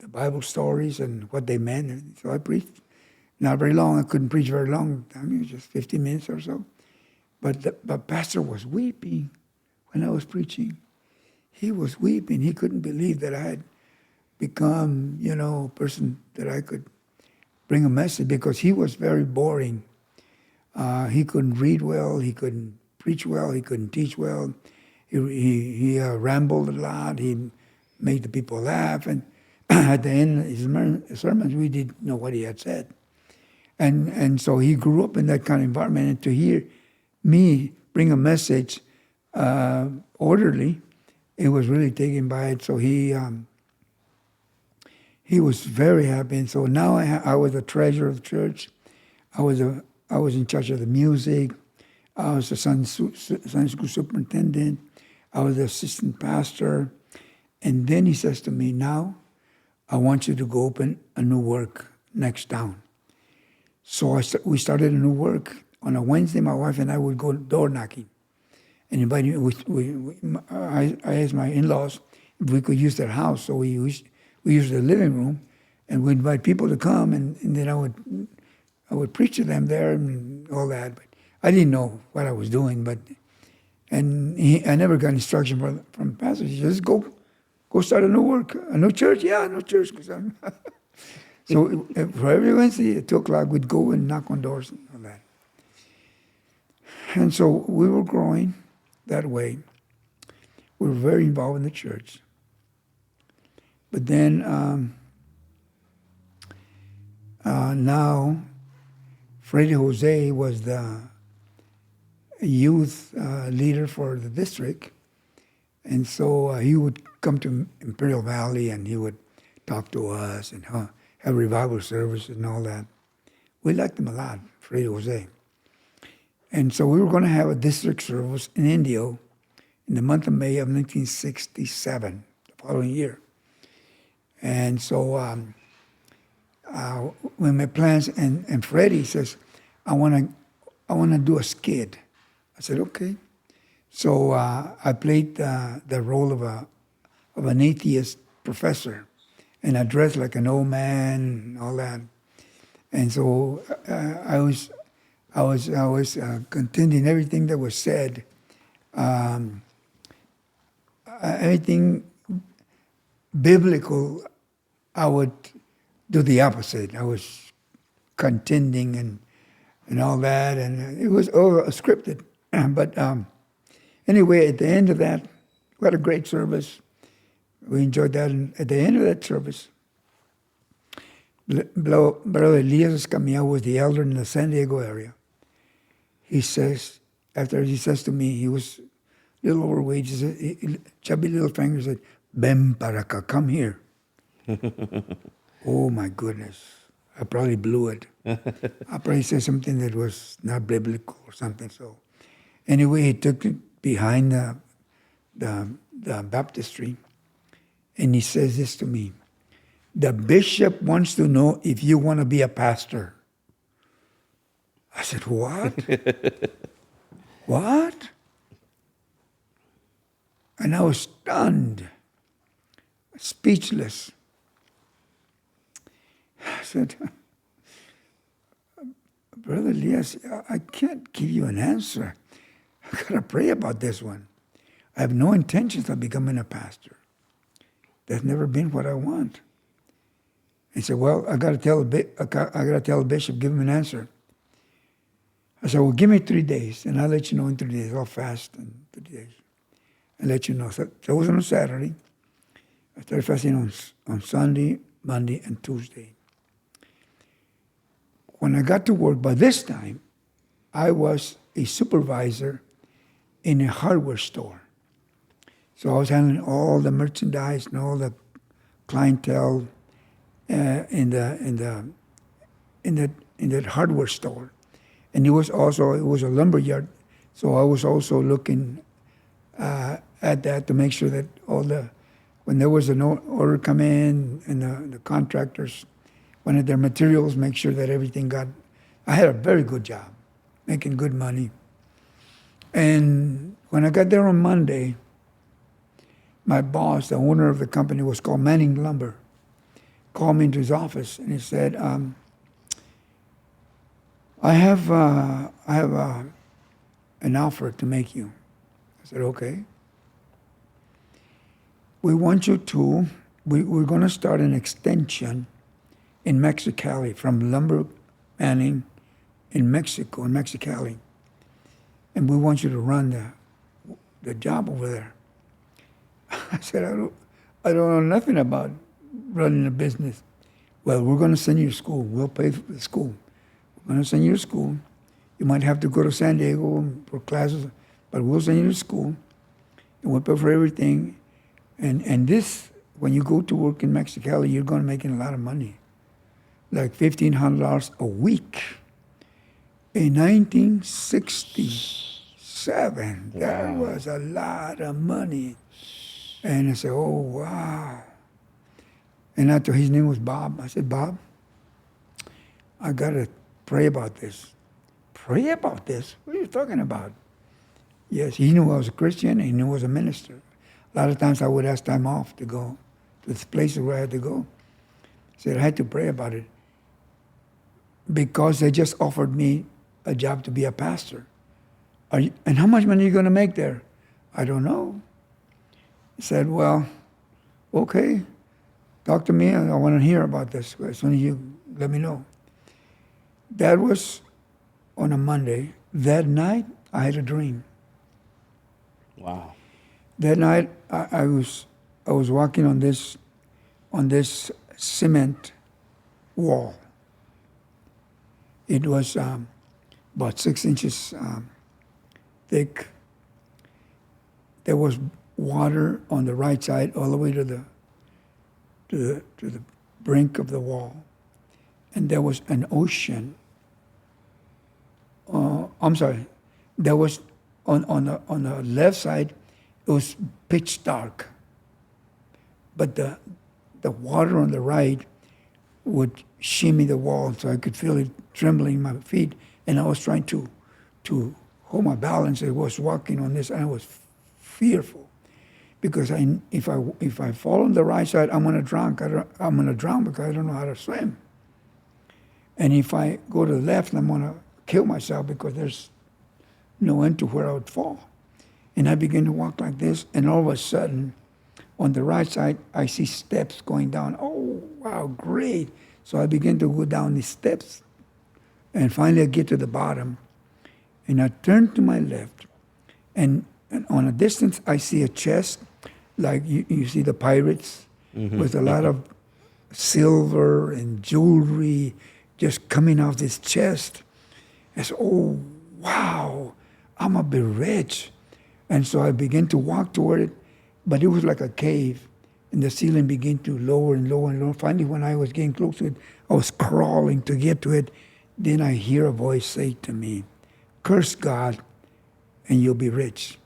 the Bible stories and what they meant. And so I preached. Not very long. I couldn't preach very long. I mean, it was just 15 minutes or so. But the pastor was weeping when I was preaching. He was weeping. He couldn't believe that I had become, a person that I could bring a message, because he was very boring. He couldn't read well. He couldn't preach well. He couldn't teach well. He rambled a lot. He made the people laugh. And at the end of his sermons, we didn't know what he had said. And so he grew up in that kind of environment. And to hear me bring a message orderly, it was really taken by it. So he was very happy. And so now I was the treasurer of the church. I was in charge of the music. I was the Sunday school superintendent. I was the assistant pastor. And then he says to me, "Now I want you to go open a new work next town." So we started a new work. On a Wednesday, my wife and I would go door knocking and invite. I asked my in-laws if we could use their house, so we used the living room, and we invite people to come, and then I would preach to them there and all that. But I didn't know what I was doing. I never got instruction from the pastor. He said, "Just go go start a new work, a new church? Yeah, a new church. So for every Wednesday at 2 o'clock, we'd go and knock on doors and all that. And so we were growing that way. We were very involved in the church. But then now, Freddie Jose was the youth leader for the district. And so he would come to Imperial Valley and he would talk to us and have revival services and all that. We liked him a lot, Freddie Jose. And so we were going to have a district service in Indio in the month of May of 1967, the following year. And so when my plans, and Freddie says, I want to do a skit. I said, okay. So I played the role of an atheist professor, and I dressed like an old man and all that. And so I was contending everything that was said, everything biblical. I would do the opposite. I was contending and all that, and it was all scripted. But anyway, at the end of that, we had a great service. We enjoyed that. And at the end of that service, Brother Elias Escamilla was the elder in the San Diego area. He says, after he says to me, he was a little overweight, he said, chubby little finger said, "Ven para acá, come here." Oh my goodness. I probably blew it. I probably said something that was not biblical or something. So anyway, he took it behind the baptistry, and he says this to me: "The bishop wants to know if you want to be a pastor." I said, "What?" "What?" And I was stunned, speechless. I said, "Brother Elias, I can't give you an answer. I got to pray about this one. I have no intentions of becoming a pastor. That's never been what I want." He said, "Well, I got to tell the bishop, give him an answer." I said, "Well, give me 3 days, and I'll let you know in 3 days. I'll fast in 3 days. I'll let you know." So it was on a Saturday. I started fasting on Sunday, Monday, and Tuesday. When I got to work, by this time, I was a supervisor in a hardware store. So I was handling all the merchandise and all the clientele in that hardware store. And it was a lumber yard, so I was also looking at that to make sure that when there was an order come in and the contractors wanted their materials, make sure that everything I had a very good job, making good money. And when I got there on Monday, my boss, the owner of the company, was called Manning Lumber, called me into his office and he said, I have an offer to make you. I said, okay. We're going to start an extension in Mexicali from Lumber Manning in Mexico, in Mexicali. And we want you to run the job over there. I said, I don't know nothing about running a business. Well, we're going to send you to school. We'll pay for the school. We're going to send you to school. You might have to go to San Diego for classes, but we'll send you to school. And we'll pay for everything. And this, when you go to work in Mexicali, you're going to make a lot of money, like $1,500 a week. In 1967, that was a lot of money. And I said, oh, wow. And after his name was Bob, I said, Bob, I got to pray about this. Pray about this? What are you talking about? Yes, he knew I was a Christian and he knew I was a minister. A lot of times I would ask time off to go to the places where I had to go. I said, I had to pray about it because they just offered me a job to be a pastor. And how much money are you going to make there? I don't know. He said, well, okay, talk to me. I want to hear about this as soon as you let me know. That was on a Monday. That night, I had a dream. Wow. That night, I was walking on this cement wall. It was about 6 inches thick. There was water on the right side all the way to the brink of the wall, and there was an ocean. I'm sorry. There was on the left side. It was pitch dark, but the water on the right would shimmy the wall, so I could feel it trembling in my feet, and I was trying to hold my balance. I was walking on this, and I was fearful because if I fall on the right side, I'm gonna drown. I'm gonna drown because I don't know how to swim. And if I go to the left, I'm gonna kill myself because there's no end to where I would fall. And I began to walk like this, and all of a sudden, on the right side, I see steps going down. Oh, wow, great. So I begin to go down these steps, and finally I get to the bottom, and I turn to my left, and on a distance, I see a chest, like you see the pirates, with a lot of silver and jewelry just coming off this chest. I said, oh, wow, I'm going to be rich. And so I began to walk toward it, but it was like a cave, and the ceiling began to lower and lower and lower. Finally, when I was getting close to it, I was crawling to get to it. Then I hear a voice say to me, curse God, and you'll be rich.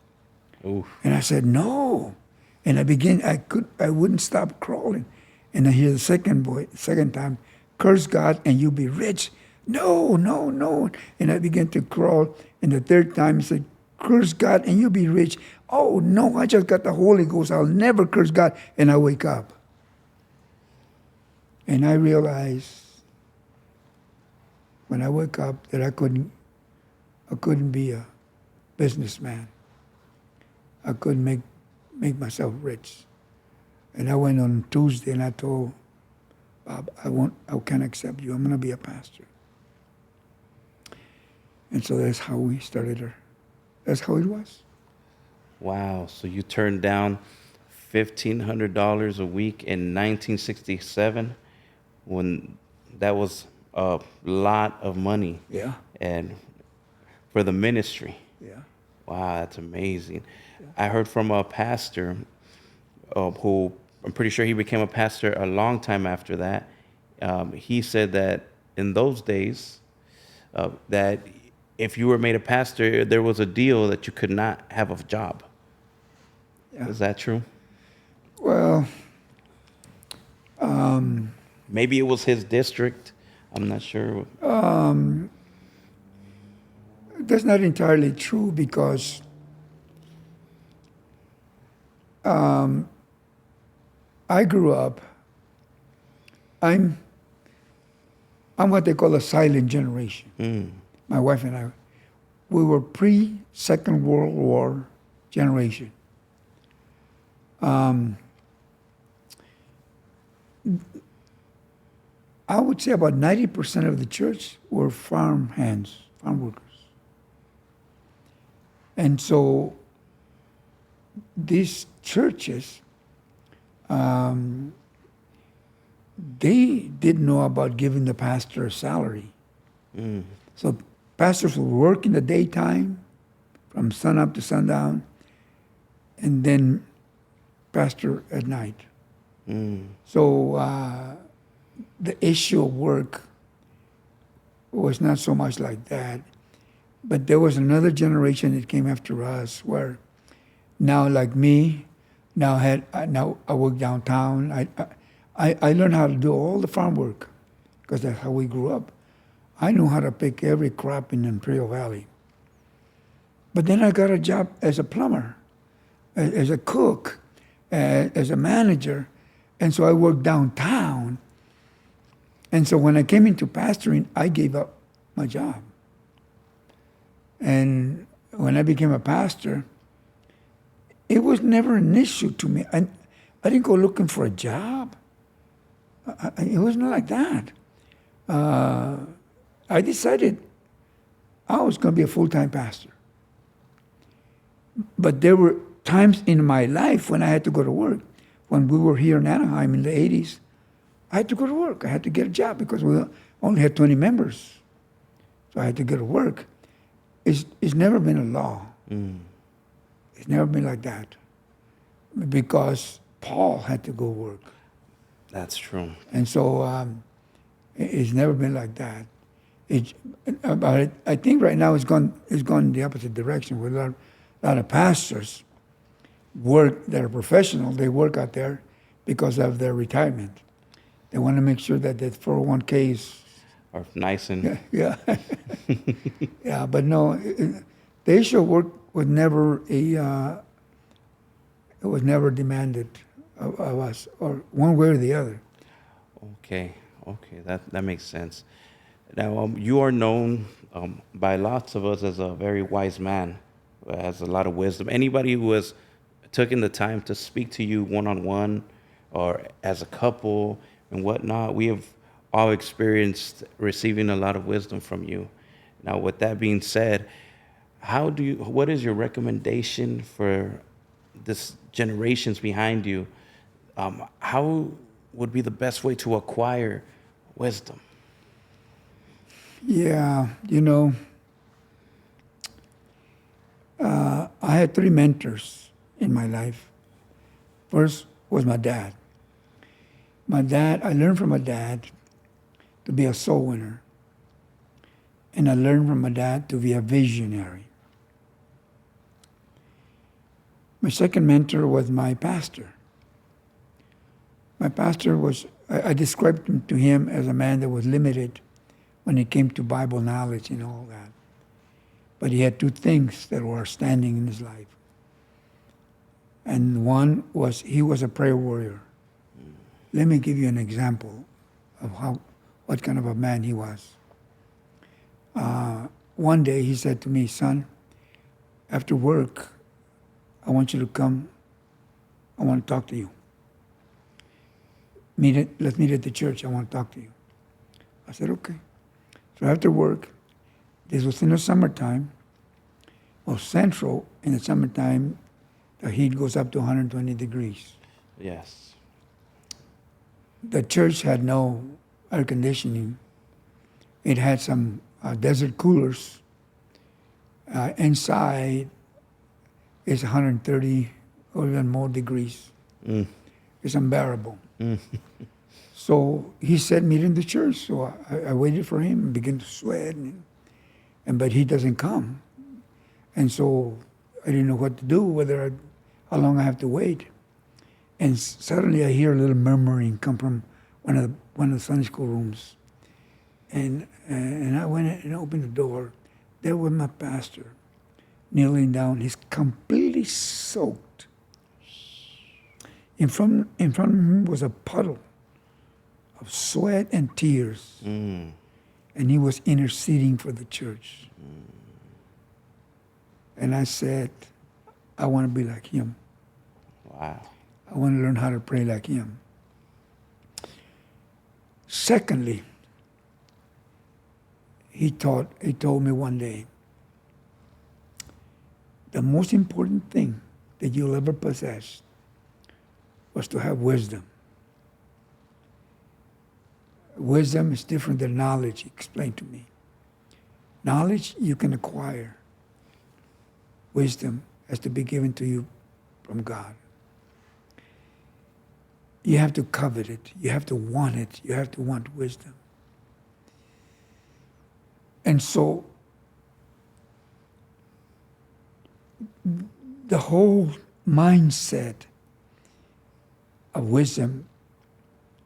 Oof. And I said, no. And I wouldn't stop crawling. And I hear the second time, curse God, and you'll be rich. No, no, no. And I began to crawl. And the third time, he said, curse God and you'll be rich. Oh, no, I just got the Holy Ghost. I'll never curse God. And I wake up. And I realized when I wake up that I couldn't be a businessman. I couldn't make myself rich. And I went on Tuesday and I told Bob, I can't accept you. I'm going to be a pastor. And so that's how we started her. That's how it was. Wow. So you turned down $1,500 a week in 1967 when that was a lot of money. Yeah. And for the ministry. Yeah. Wow, that's amazing. Yeah. I heard from a pastor who I'm pretty sure he became a pastor a long time after that. He said that in those days that if you were made a pastor, there was a deal that you could not have a job. Yeah. Is that true? Well, maybe it was his district. I'm not sure. That's not entirely true because I grew up. I'm what they call a silent generation. Mm. My wife and I, we were pre-Second World War generation. I would say about 90% of the church were farm hands, farm workers. And so these churches, they didn't know about giving the pastor a salary. Mm. So pastors would work in the daytime from sunup to sundown, and then pastor at night. Mm. So the issue of work was not so much like that. But there was another generation that came after us where now, like me, now I work downtown. I learned how to do all the farm work because that's how we grew up. I knew how to pick every crop in Imperial Valley. But then I got a job as a plumber, as a cook, as a manager. And so I worked downtown. And so when I came into pastoring, I gave up my job. And when I became a pastor, it was never an issue to me. And I didn't go looking for a job. It wasn't like that. I decided I was going to be a full-time pastor. But there were times in my life when I had to go to work. When we were here in Anaheim in the 80s, I had to go to work. I had to get a job because we only had 20 members. So I had to go to work. It's never been a law. It's never been like that. Because Paul had to go work. That's true. And so it's never been like that. But I think right now it's gone in the opposite direction. With a lot of pastors work that are professional. They work out there because of their retirement. They want to make sure that the 401ks Are nice and yeah. Yeah, but no, the issue of work was never it was never demanded of us, or one way or the other. okay, that makes sense. Now, you are known by lots of us as a very wise man, who has a lot of wisdom. Anybody who has taken the time to speak to you one-on-one or as a couple and whatnot, we have all experienced receiving a lot of wisdom from you. Now, with that being said, what is your recommendation for this generations behind you? How would be the best way to acquire wisdom? Yeah, I had 3 mentors in my life. First was my dad. I learned from my dad to be a soul winner. And I learned from my dad to be a visionary. My second mentor was my pastor. My pastor I described him to him as a man that was limited when it came to Bible knowledge and all that. But he had 2 things that were standing in his life. And one was he was a prayer warrior. Let me give you an example of what kind of a man he was. One day he said to me, "Son, after work, I want you to come. I want to talk to you. Let's meet at the church. I want to talk to you." I said, "Okay." So after work, this was in the summertime. Well, Central, in the summertime, the heat goes up to 120 degrees. Yes. The church had no air conditioning. It had some desert coolers. Inside is 130 or even more degrees. It's unbearable. So he said, "Meet in the church." So I waited for him and began to sweat, but he doesn't come. And so I didn't know what to do, how long I have to wait. And suddenly I hear a little murmuring come from one of the Sunday school rooms. And I went and opened the door. There was my pastor, kneeling down. He's completely soaked. In front of him was a puddle of sweat and tears. And he was interceding for the church. And I said, "I want to be like him. Wow. I want to learn how to pray like him." Secondly, he told me one day, the most important thing that you'll ever possess was to have wisdom. Wisdom is different than knowledge, he explained to me. Knowledge you can acquire. Wisdom has to be given to you from God. You have to covet it. You have to want it. You have to want wisdom. And so the whole mindset of wisdom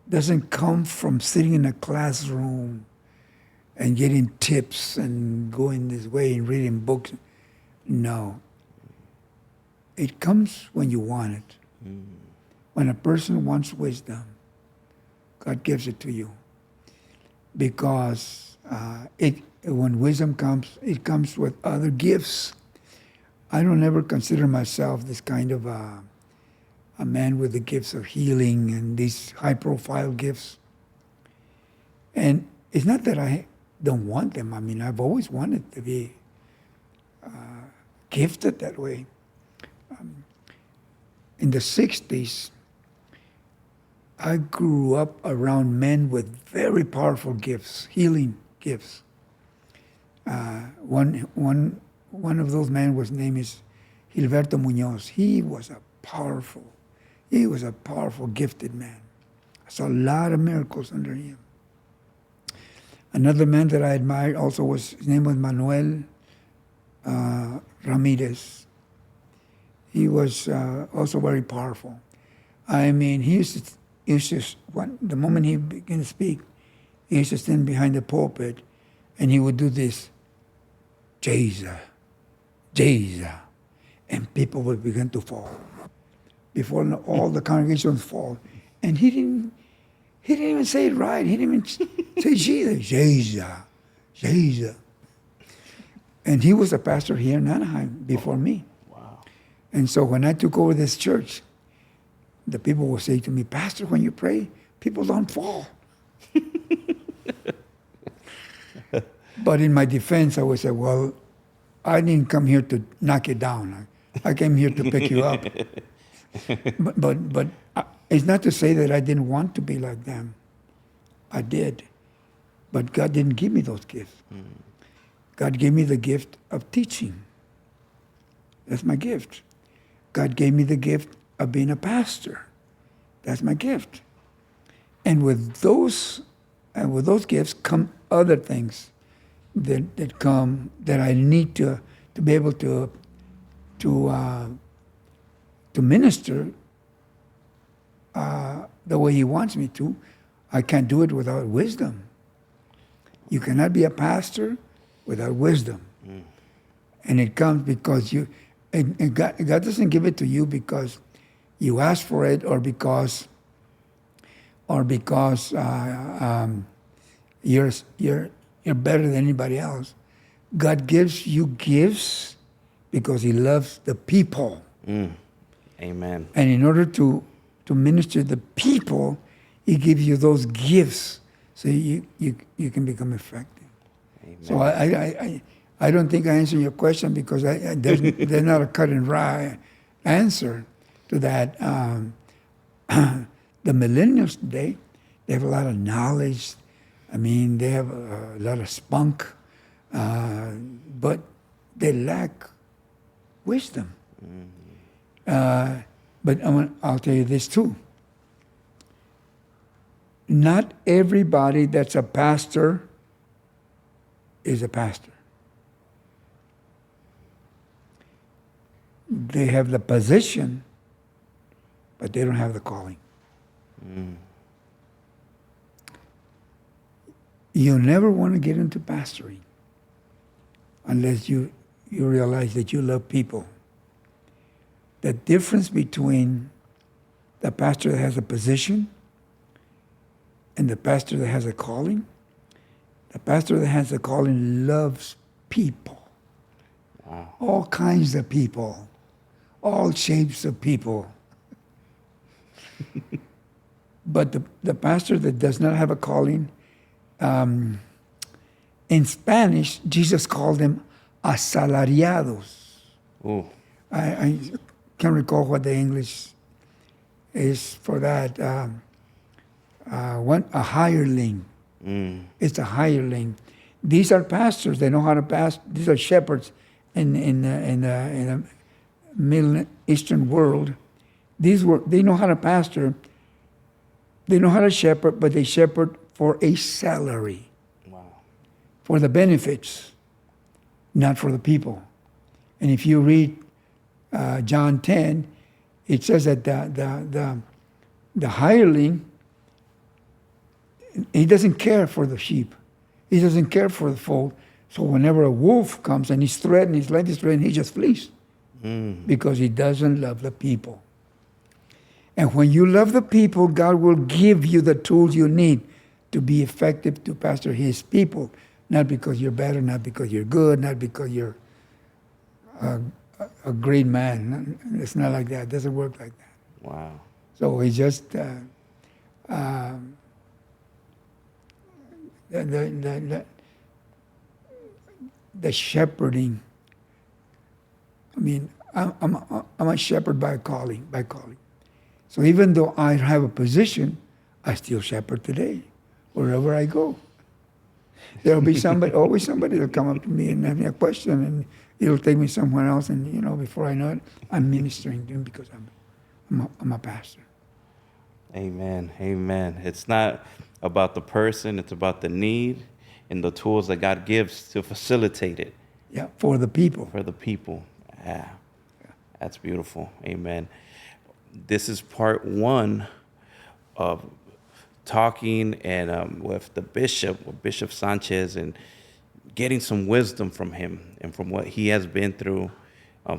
doesn't come from sitting in a classroom and getting tips and going this way and reading books. No. It comes when you want it. When a person wants wisdom, God gives it to you. Because when wisdom comes, it comes with other gifts. I don't ever consider myself this kind of a man with the gifts of healing and these high-profile gifts. And it's not that I don't want them. I mean, I've always wanted to be gifted that way. In the 60s, I grew up around men with very powerful gifts, healing gifts. One of those men was name is Gilberto Muñoz. He was a powerful, gifted man. I saw a lot of miracles under him. Another man that I admired also his name was Manuel Ramirez. He was also very powerful. I mean, the moment he began to speak, he used to stand behind the pulpit and he would do this, Jesus, Jesus, and people would begin to fall. Before all the congregations fall. And he didn't even say it right. He didn't even say Jesus, Jesus, Jesus. And he was a pastor here in Anaheim before me. Wow. And so when I took over this church, the people would say to me, Pastor, when you pray, people don't fall. But in my defense, I would say, well, I didn't come here to knock you down. I came here to pick you up. But it's not to say that I didn't want to be like them. I did. But God didn't give me those gifts. God gave me the gift of teaching. That's my gift. God gave me the gift of being a pastor. That's my gift. And with those gifts come other things that come that I need to be able to minister the way He wants me to. I can't do it without wisdom. You cannot be a pastor without wisdom. And it comes because God doesn't give it to you because you ask for it or because you're better than anybody else. God gives you gifts because He loves the people. Amen. And in order to minister to the people, He gives you those gifts so you can become effective. Amen. So I don't think I answered your question because there's not a cut and dry answer to that. The millennials today, they have a lot of knowledge. I mean, they have a lot of spunk, but they lack wisdom. But I'll tell you this too. Not everybody that's a pastor is a pastor. They have the position, but they don't have the calling. You never want to get into pastoring unless you realize that you love people. The difference between the pastor that has a position and the pastor that has a calling, the pastor that has a calling loves people. Wow. All kinds of people, all shapes of people. But the pastor that does not have a calling, in Spanish, Jesus called them asalariados. Ooh. I can't recall what the English is for that. A hireling. It's a hireling. These are pastors. They know how to pastor. These are shepherds in the Middle Eastern world. They know how to pastor. They know how to shepherd, but they shepherd for a salary. Wow. For the benefits, not for the people. And if you read John 10, it says that the hireling, he doesn't care for the sheep. He doesn't care for the fold. So whenever a wolf comes and he's threatened, his life is threatened, he just flees. Because he doesn't love the people. And when you love the people, God will give you the tools you need to be effective to pastor His people. Not because you're better, not because you're good, not because you're a great man. It's not like that. It doesn't work like that. Wow. So we just the shepherding. I mean, I'm a shepherd by calling. So even though I have a position, I still shepherd today, wherever I go. There'll be always somebody that'll come up to me and have me a question, and it'll take me somewhere else. And before I know it, I'm ministering to them because I'm a pastor. Amen. Amen. It's not about the person, it's about the need and the tools that God gives to facilitate it. Yeah, for the people. For the people. Yeah. That's beautiful. Amen. This is part 1 of talking and with Bishop Sanchez, and getting some wisdom from him and from what he has been through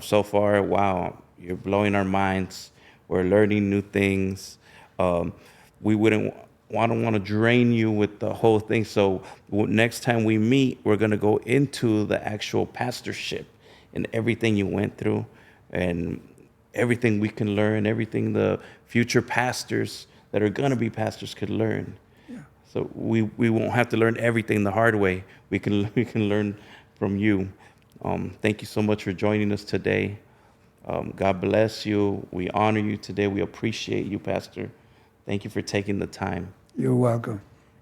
so far. Wow, you're blowing our minds. We're learning new things. We wouldn't want to drain you with the whole thing. So next time we meet, we're going to go into the actual pastorship and everything you went through and everything we can learn, everything the future pastors that are going to be pastors could learn. Yeah. So we won't have to learn everything the hard way. We can learn from you. Thank you so much for joining us today. God bless you. We honor you today. We appreciate you, Pastor. Thank you for taking the time. You're welcome.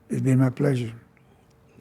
It's been my pleasure.